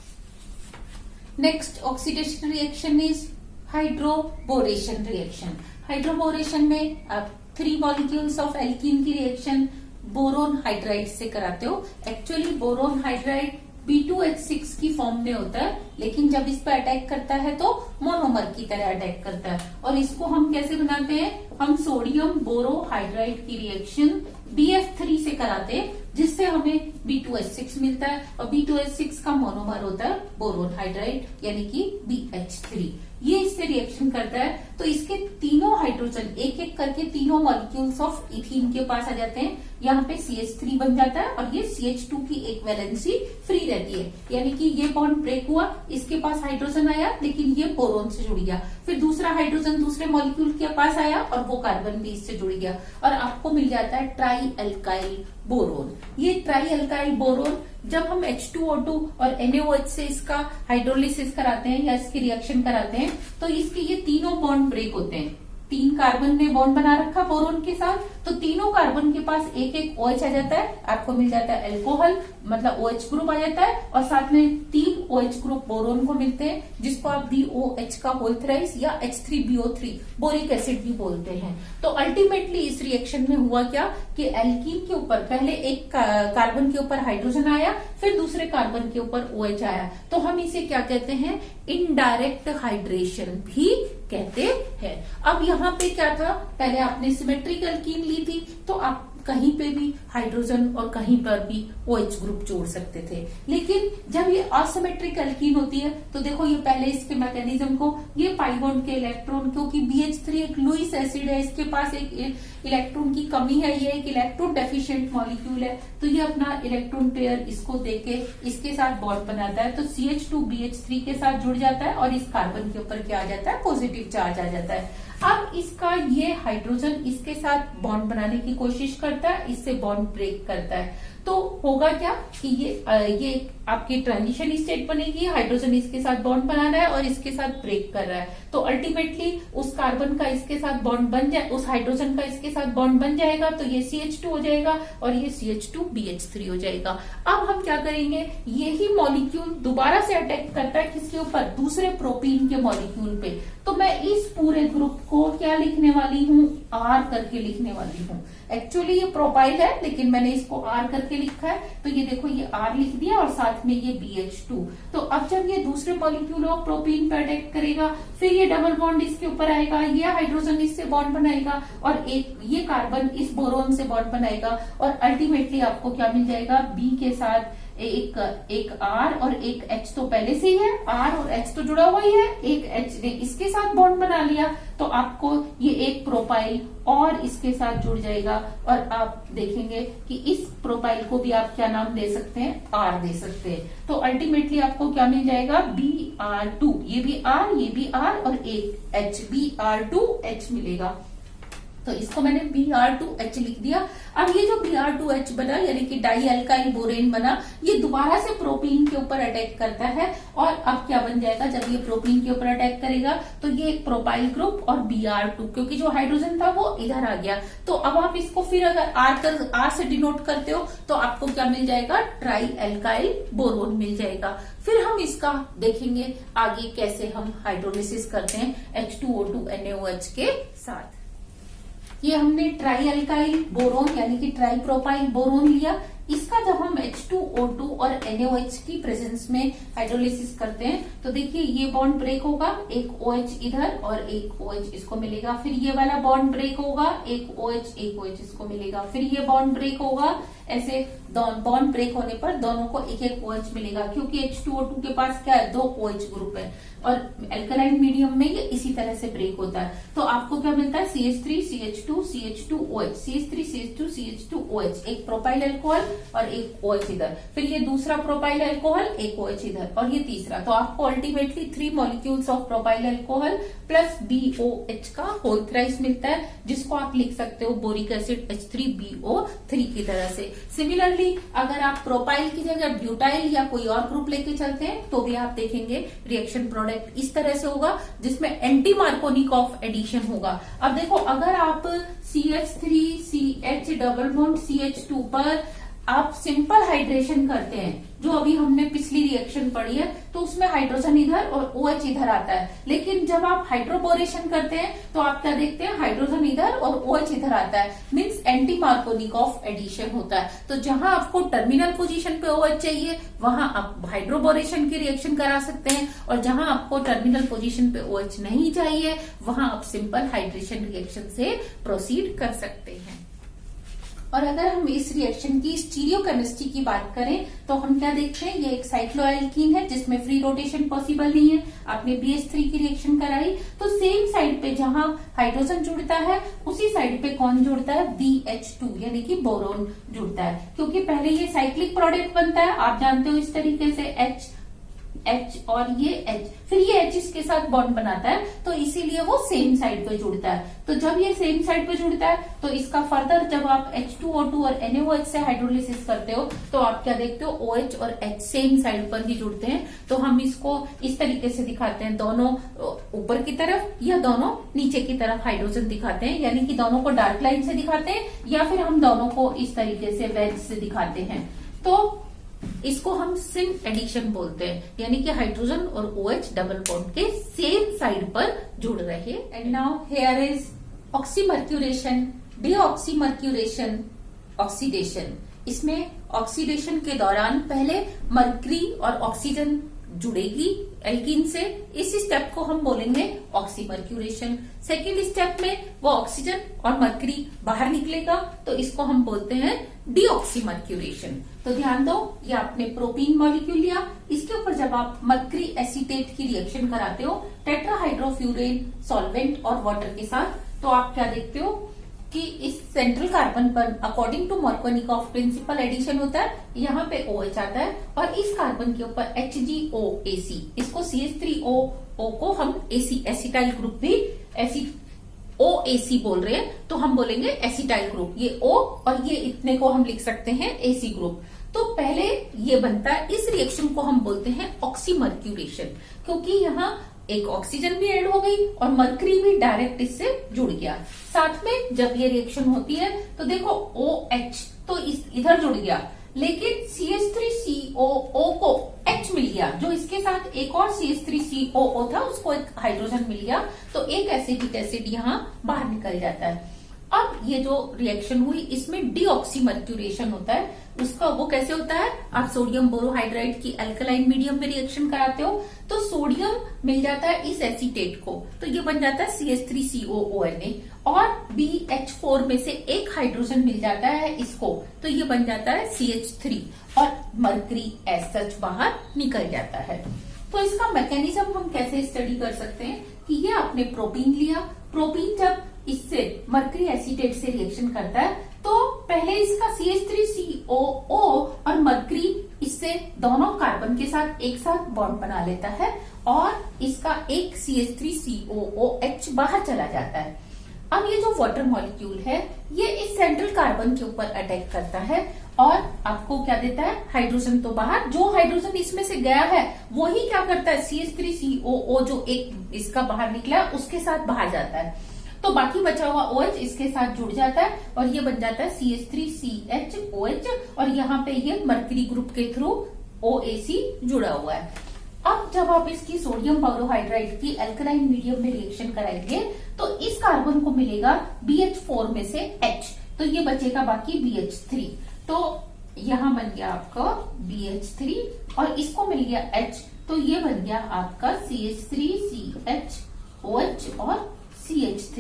Next oxidation reaction is hydroboration reaction. Hydroboration में आप 3 मॉलिक्यूल्स ऑफ एल्कीन की रिएक्शन बोरोन हाइड्राइड से कराते हो। एक्चुअली बोरोन हाइड्राइड B2H6 की फॉर्म में होता है, लेकिन जब इस पर अटैक करता है तो मोनोमर की तरह अटैक करता है। और इसको हम कैसे बनाते हैं, हम सोडियम बोरोहाइड्राइड की रिएक्शन BF3 से कराते हैं, जिससे हमें B2H6 मिलता है और B2H6 का मोनोमर होता है बोरोन हाइड्राइड यानी कि BH3। ये इससे रिएक्शन करता है तो इसके तीनों हाइड्रोजन एक एक करके तीनों मॉलिक्यूल्स ऑफ इथीन के पास आ जाते हैं। यहाँ पे CH3 बन जाता है और ये CH2 की एक वैलेंसी फ्री रहती है, यानी कि ये बॉन्ड ब्रेक हुआ, इसके पास हाइड्रोजन आया लेकिन ये बोरोन से जुड़ गया। फिर दूसरा हाइड्रोजन दूसरे मॉलिक्यूल के पास आया और वो कार्बन भी इससे जुड़ गया और आपको मिल जाता है ट्राई अल्काइल बोरोन। ये ट्राई अल्काइल बोरोन जब हम H2O2 और NaOH से इसका हाइड्रोलिसिस कराते हैं या इसकी रिएक्शन कराते हैं तो इसके ये तीनों बॉन्ड ब्रेक होते हैं। 3 कार्बन ने बॉन्ड बना रखा बोरोन के साथ, तो तीनों कार्बन के पास एक एक OH आ जाता है, आपको मिल जाता है अल्कोहल, मतलब OH ग्रुप आ जाता है और साथ में 3 OH ग्रुप बोरोन को मिलते हैं, जिसको आप BOH का होल थ्राइस या H3BO3 बोरिक एसिड भी बोलते हैं। तो अल्टीमेटली इस रिएक्शन में हुआ क्या कि एल्कीन के ऊपर पहले एक कार्बन के ऊपर हाइड्रोजन आया, फिर दूसरे कार्बन के ऊपर OH आया, तो हम इसे क्या कहते हैं, इनडायरेक्ट हाइड्रेशन भी कहते हैं। अब यहाँ पे क्या था, पहले आपने सिमेट्रिक एल्कीन ली थी तो आप कहीं पे भी हाइड्रोजन और कहीं पर भी OH ग्रुप जोड़ सकते थे। लेकिन जब ये असिमेट्रिक एल्कीन होती है तो देखो ये पहले इसके मैकेनिज्म को, ये पाई बॉन्ड के इलेक्ट्रॉन, क्योंकि BH3 एक लुईस एसिड है, इसके पास एक इलेक्ट्रॉन की कमी है, ये एक इलेक्ट्रॉन डेफिशिएंट मॉलिक्यूल है, तो ये अपना इलेक्ट्रॉन पेयर इसको देके इसके साथ बॉन्ड बनाता है, तो CH2 BH3 के साथ जुड़ जाता है और इस कार्बन के ऊपर क्या आ जाता है, पॉजिटिव चार्ज आ जाता है। अब इसका ये हाइड्रोजन इसके साथ बॉन्ड बनाने की कोशिश करता है, इससे बॉन्ड ब्रेक करता है, तो होगा क्या कि ये आपकी ट्रांजिशन स्टेट बनेगी, हाइड्रोजन इसके साथ बॉन्ड बना रहा है और इसके साथ ब्रेक कर रहा है, तो अल्टीमेटली उस कार्बन का इसके साथ बॉन्ड बन जाए, उस हाइड्रोजन का इसके साथ बॉन्ड बन जाएगा, तो ये CH2 हो जाएगा और ये CH2 BH3 हो जाएगा। अब हम क्या करेंगे, यही मॉलिक्यूल दोबारा से अटैक करता है किसके ऊपर, दूसरे प्रोपीन के मॉलिक्यूल पे, तो मैं इस पूरे ग्रुप को क्या लिखने वाली हूँ, R करके लिखने वाली हूँ। एक्चुअली ये प्रोपाइल है लेकिन मैंने इसको R करके लिखा है, तो ये देखो ये R लिख दिया और साथ में ये BH2। तो अब जब ये दूसरे मॉलिक्यूल ऑफ प्रोपीन पे अटैक करेगा, फिर ये डबल बॉन्ड इसके ऊपर आएगा, ये हाइड्रोजन इससे बॉन्ड बनाएगा और एक ये कार्बन इस बोरोन से बॉन्ड बनाएगा और अल्टीमेटली आपको क्या मिल जाएगा, B के साथ एक R और एक H तो पहले से ही है, R और H तो जुड़ा हुआ ही है, एक H ने इसके साथ बॉन्ड बना लिया, तो आपको ये एक प्रोपाइल और इसके साथ जुड़ जाएगा और आप देखेंगे कि इस प्रोपाइल को भी आप क्या नाम दे सकते हैं, R दे सकते हैं। तो अल्टीमेटली आपको क्या मिल जाएगा, Br2, ये भी R ये भी R और एक H, Br2H मिलेगा। तो इसको मैंने Br2H लिख दिया। अब ये जो Br2H बना यानी कि डाई एल्काइल बोरेन बना, ये दोबारा से प्रोपीन के ऊपर अटैक करता है और अब क्या बन जाएगा, जब ये प्रोपीन के ऊपर अटैक करेगा तो ये एक प्रोपाइल ग्रुप और Br2, क्योंकि जो हाइड्रोजन था वो इधर आ गया। तो अब आप इसको फिर अगर R से डिनोट करते हो तो आपको क्या मिल जाएगा, ट्राई एल्काइल बोरोन मिल जाएगा। फिर हम इसका देखेंगे आगे कैसे हम हाइड्रोलिसिस करते हैं H2O2 NaOH के साथ। ये हमने ट्राई एल्काइल बोरोन यानी कि ट्राई प्रोपाइल बोरोन लिया। इसका जब हम H2O2 और NaOH की प्रेजेंस में हाइड्रोलिसिस करते हैं तो देखिए ये बॉन्ड ब्रेक होगा, एक OH इधर और एक OH इसको मिलेगा। फिर ये वाला बॉन्ड ब्रेक होगा, एक OH इसको मिलेगा। फिर ये बॉन्ड ब्रेक होगा, ऐसे बॉन्ड ब्रेक होने पर दोनों को एक एक OH मिलेगा, क्योंकि H2O2 के पास क्या है, 2 OH ग्रुप है और एल्कलाइन मीडियम में ये इसी तरह से ब्रेक होता है। तो आपको क्या मिलता है, CH3 CH2 CH2OH, CH3 CH2 CH2OH, एक प्रोपाइल अल्कोहल और एक OH इधर। फिर ये दूसरा प्रोपाइल अल्कोहल, एक OH इधर और ये तीसरा। तो आपको ultimately 3 molecules of propyl alcohol plus BOH का होल थ्राइस मिलता है, जिसको आप लिख सकते हो बोरिक एसिड H3BO3 की तरह से। सिमिलरली अगर आप प्रोपाइल की जगह ब्यूटाइल या कोई और ग्रुप लेके चलते हैं तो भी आप देखेंगे रिएक्शन प्रोडक्ट इस तरह से होगा, जिसमें एंटी मार्कोनिकॉफ एडिशन होगा। अब देखो अगर आप CH3CH डबल बॉन्ड CH2 पर आप सिंपल हाइड्रेशन करते हैं, जो अभी हमने पिछली रिएक्शन पढ़ी है, तो उसमें हाइड्रोजन इधर और OH इधर आता है। लेकिन जब आप हाइड्रोबोरेशन करते हैं तो आप क्या देखते हैं, हाइड्रोजन इधर और OH इधर आता है, मींस एंटी मार्कोनिकॉफ एडिशन होता है। तो जहां आपको टर्मिनल पोजीशन पे OH चाहिए वहां आप हाइड्रोबोरेशन की रिएक्शन करा सकते हैं, और जहां आपको टर्मिनल पोजीशन पे OH नहीं चाहिए वहां आप सिंपल हाइड्रेशन रिएक्शन से प्रोसीड कर सकते हैं। और अगर हम इस रिएक्शन की स्टीरियोकेमिस्ट्री की बात करें तो हम क्या देखते हैं, ये एक साइक्लोएल्कीन है जिसमें फ्री रोटेशन पॉसिबल नहीं है। आपने BH3 की रिएक्शन कराई तो सेम साइड पे जहां हाइड्रोजन जुड़ता है उसी साइड पे कौन जुड़ता है, BH2 यानी कि बोरोन जुड़ता है, क्योंकि पहले ये साइक्लिक प्रोडक्ट बनता है, आप जानते हो इस तरीके से H और ये H, फिर ये H इसके साथ बॉन्ड बनाता है, तो इसीलिए वो सेम साइड पे जुड़ता है। तो जब ये सेम साइड पे जुड़ता है तो इसका फर्दर जब आप H2O2 और NaOH से हाइड्रोलिसिस करते हो तो आप क्या देखते हो, OH और H सेम साइड पर ही जुड़ते हैं। तो हम इसको इस तरीके से दिखाते हैं, दोनों ऊपर की तरफ या दोनों नीचे की तरफ हाइड्रोजन दिखाते हैं, यानी कि दोनों को डार्क लाइन से दिखाते हैं या फिर हम दोनों को इस तरीके से वेज से दिखाते हैं। तो इसको हम सिन एडिशन बोलते हैं, यानी कि हाइड्रोजन और OH डबल बॉन्ड के सेम साइड पर जुड़ रहे। And now here is oxymercuration, deoxymercuration, oxidation. इसमें ऑक्सीडेशन के दौरान पहले मरकरी और ऑक्सीजन जुड़ेगी एल्कीन से, इस स्टेप को हम बोलेंगे ऑक्सीमर्क्यूरेशन। सेकेंड स्टेप में वो ऑक्सीजन और मरकरी बाहर निकलेगा तो इसको हम बोलते हैं डीऑक्सीमर्क्यूरेशन। तो ध्यान दो, ये आपने प्रोपीन मॉलिक्यूल लिया, इसके ऊपर जब आप मरकरी एसीटेट की रिएक्शन कराते हो टेट्राहाइड्रोफ्यूरेन सॉल्वेंट और वाटर के साथ, तो आप क्या देखते हो कि इस सेंट्रल कार्बन पर according to Markovnikov principle addition होता है, यहाँ पे OH आता है और इस कार्बन के ऊपर HgOAc, इसको CH3O को हम एसिटाइल ग्रुप भी OAc बोल रहे हैं, तो हम बोलेंगे एसिटाइल ग्रुप। ये O और ये इतने को हम लिख सकते हैं AC ग्रुप। तो पहले ये बनता है, इस रिएक्शन को हम बोलते हैं ऑक्सीमर्क्यूरेशन, क्योंकि यहाँ एक ऑक्सीजन भी ऐड हो गई और मरकरी भी डायरेक्ट इससे जुड़ गया। साथ में जब ये रिएक्शन होती है तो देखो OH तो इधर जुड़ गया, लेकिन CH3COO को H मिल गया, जो इसके साथ एक और CH3COO था उसको एक हाइड्रोजन मिल गया, तो एक एसिटिक एसिड यहाँ बाहर निकल जाता है। अब ये जो रिएक्शन हुई इसमें डीऑक्सीमर्क्यूरेशन होता है, उसका वो कैसे होता है, आप सोडियम बोरोहाइड्राइड की अल्कलाइन मीडियम में रिएक्शन कराते हो तो सोडियम मिल जाता है इस एसीटेट को, तो ये बन जाता है CH3COONA, और BH4 में से एक हाइड्रोजन मिल जाता है इसको, तो ये बन जाता है CH3 और मरकरी एज सच बाहर निकल जाता है। तो इसका मैकेनिज्म हम कैसे स्टडी कर सकते हैं कि ये आपने प्रोपीन लिया, प्रोपीन जब इससे मरकरी एसीटेट से रिएक्शन करता है तो पहले इसका CH3COO और मरकरी इससे दोनों कार्बन के साथ एक साथ बॉन्ड बना लेता है और इसका एक CH3COOH बाहर चला जाता है। अब ये जो वाटर मॉलिक्यूल है ये इस सेंट्रल कार्बन के ऊपर अटैक करता है और आपको क्या देता है, हाइड्रोजन तो बाहर, जो हाइड्रोजन इसमें से गया है वो ही क्या करता है, CH3COO जो एक इसका बाहर निकला उसके साथ बाहर जाता है, तो बाकी बचा हुआ OH इसके साथ जुड़ जाता है और ये बन जाता है CH3CHOH और यहाँ पे ये मर्करी ग्रुप के थ्रू OAC जुड़ा हुआ है। अब जब आप इसकी सोडियम बोरोहाइड्राइड की अल्कलाइन मीडियम में रिएक्शन कराएंगे तो इस कार्बन को मिलेगा BH4 में से H, तो ये बचेगा बाकी BH3, तो यहां बन गया आपका BH3 और इसको मिल गया H, तो ये बन गया आपका CH3CHOH और CH3।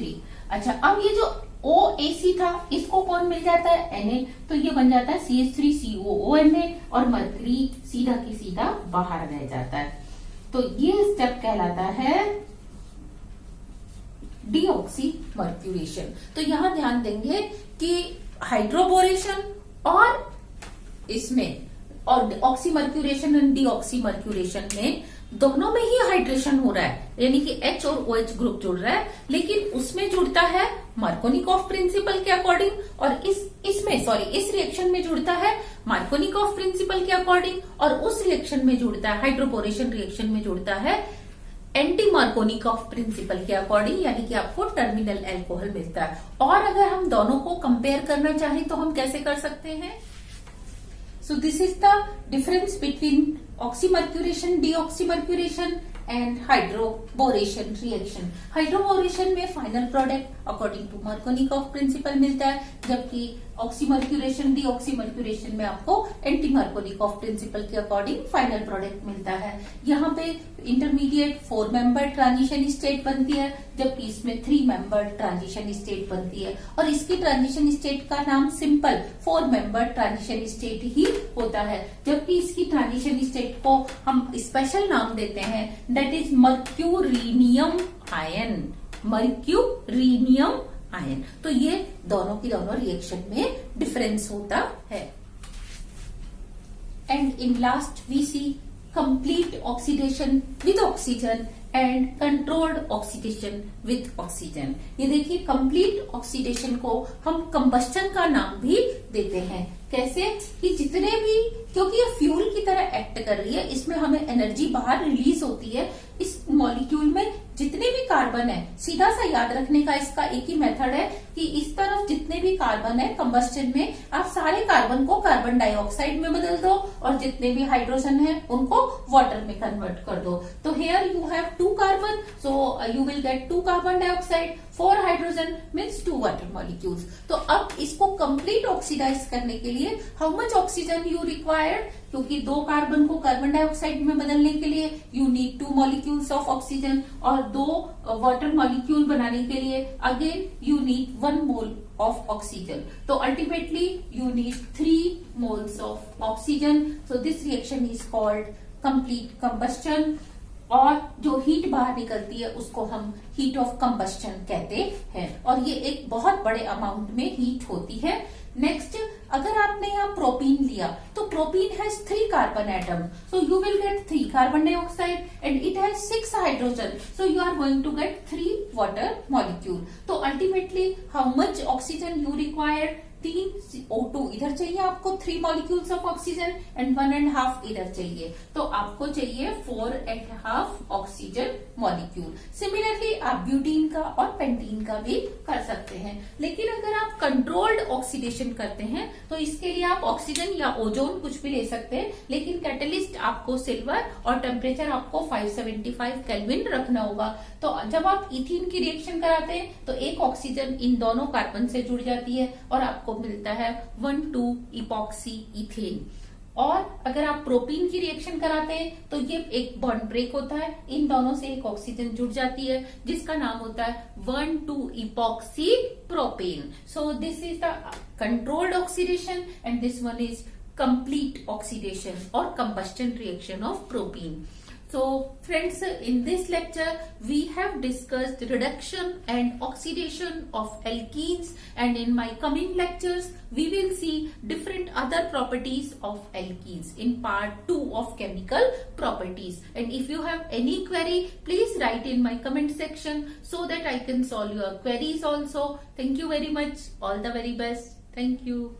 अच्छा, अब ये जो OAC था इसको कौन मिल जाता है, Na, तो ये बन जाता है CH3COONA और मरकरी सीधा की सीधा बाहर रह जाता है, तो ये स्टेप कहलाता है डीऑक्सीमर्क्यूरेशन। तो यहां ध्यान देंगे कि हाइड्रोबोरेशन और इसमें और ऑक्सीमर्क्यूरेशन एंड डीऑक्सीमर्क्यूरेशन में दोनों में ही हाइड्रेशन हो रहा है, यानी कि H और OH ग्रुप जुड़ रहा है, लेकिन उसमें जुड़ता है मार्कोनिकॉफ प्रिंसिपल के अकॉर्डिंग और इस रिएक्शन में जुड़ता है मार्कोनिकॉफ प्रिंसिपल के अकॉर्डिंग और उस रिएक्शन में जुड़ता है, हाइड्रोबोरेशन रिएक्शन में जुड़ता है एंटी मार्कोनिकॉफ प्रिंसिपल के अकॉर्डिंग, यानी कि आपको टर्मिनल अल्कोहल मिलता है। और अगर हम दोनों को कंपेयर करना चाहें तो हम कैसे कर सकते हैं, so this is the difference between oxymercuration, deoxymercuration and hydroboration reaction. Hydroboration में final product according to Markovnikov principle मिलता है, जबकि ऑक्सीमर्क्यूरेशन डीऑक्सीमर्क्यूरेशन में आपको एंटी मार्कोनिकॉफ प्रिंसिपल के अकॉर्डिंग फाइनल प्रोडक्ट मिलता है। यहाँ पे इंटरमीडिएट 4 मेंबर ट्रांजिशन स्टेट बनती है, जबकि इसमें 3 मेंबर ट्रांजिशन स्टेट बनती है और इसकी ट्रांजिशन स्टेट का नाम सिंपल 4 मेंबर ट्रांजिशन स्टेट ही होता है, जबकि इसकी ट्रांजिशन स्टेट को हम स्पेशल नाम देते हैं, दैट इज मर्क्यूरिनियम आयन, मर्क्यूरिनियम आयन। तो ये दोनों की दोनों रिएक्शन में डिफरेंस होता है। And in last we see complete oxidation with oxygen and controlled oxidation with oxygen. ये देखिए, कंप्लीट ऑक्सीडेशन को हम कंबस्टन का नाम भी देते हैं। कैसे कि जितने भी, क्योंकि ये फ्यूल की तरह एक्ट कर रही है, इसमें हमें एनर्जी बाहर रिलीज होती है। इस मॉलिक्यूल में जितने भी कार्बन है, सीधा सा याद रखने का इसका एक ही मेथड है कि इस तरफ जितने भी कार्बन है कंबस्टन में, आप सारे कार्बन को कार्बन डाइऑक्साइड में बदल दो और जितने भी हाइड्रोजन है उनको वाटर में कन्वर्ट कर दो। तो here you have 2 carbon, so you will gate 2 carbon dioxide, 4 hydrogen means 2 water molecules. तो अब इसको कंप्लीट ऑक्सीडाइज करने के लिए how much oxygen you required, क्योंकि 2 कार्बन को कार्बन डाइऑक्साइड में बदलने के लिए you need 2 molecules of oxygen और 2 वाटर मॉलिक्यूल बनाने के लिए again you need 1 mole of oxygen. तो ultimately you need 3 moles of oxygen. So this reaction is called complete combustion और जो हीट बाहर निकलती है उसको हम हीट ऑफ कंबस्टन कहते हैं और ये एक बहुत बड़े अमाउंट में हीट होती है। नेक्स्ट, अगर आपने यहाँ प्रोपीन लिया तो propene has 3 carbon atom, so you will get 3 carbon dioxide and it has 6 hydrogen, so you are going to get 3 water molecule. तो ultimately how much oxygen you require, 3 O2 इधर चाहिए आपको 3 molecules of oxygen and 1.5 इधर चाहिए, तो आपको चाहिए 4.5 oxygen molecule. Similarly आप ब्यूटीन का और पेंटीन का भी कर सकते हैं, लेकिन अगर आप कंट्रोल्ड ऑक्सीडेशन करते हैं तो इसके लिए आप ऑक्सीजन या ओजोन कुछ भी ले सकते हैं, लेकिन कैटलिस्ट आपको सिल्वर और टेम्परेचर आपको 575 केल्विन रखना होगा। तो जब आप इथीन की रिएक्शन कराते हैं तो एक ऑक्सीजन इन दोनों कार्बन से जुड़ जाती है और आपको मिलता है 1,2 इपॉक्सी इथेन। और अगर आप प्रोपीन की रिएक्शन कराते हैं तो ये एक बॉन्ड ब्रेक होता है, इन दोनों से एक ऑक्सीजन जुड़ जाती है जिसका नाम होता है 1,2 epoxy propane. So this is the controlled oxidation and this one is complete oxidation और combustion reaction of propene. So friends, in this lecture we have discussed reduction and oxidation of alkenes, and in my coming lectures we will see different other properties of alkenes in part 2 of chemical properties. And if you have any query, please write in my comment section so that I can solve your queries also. Thank you very much. All the very best. Thank you.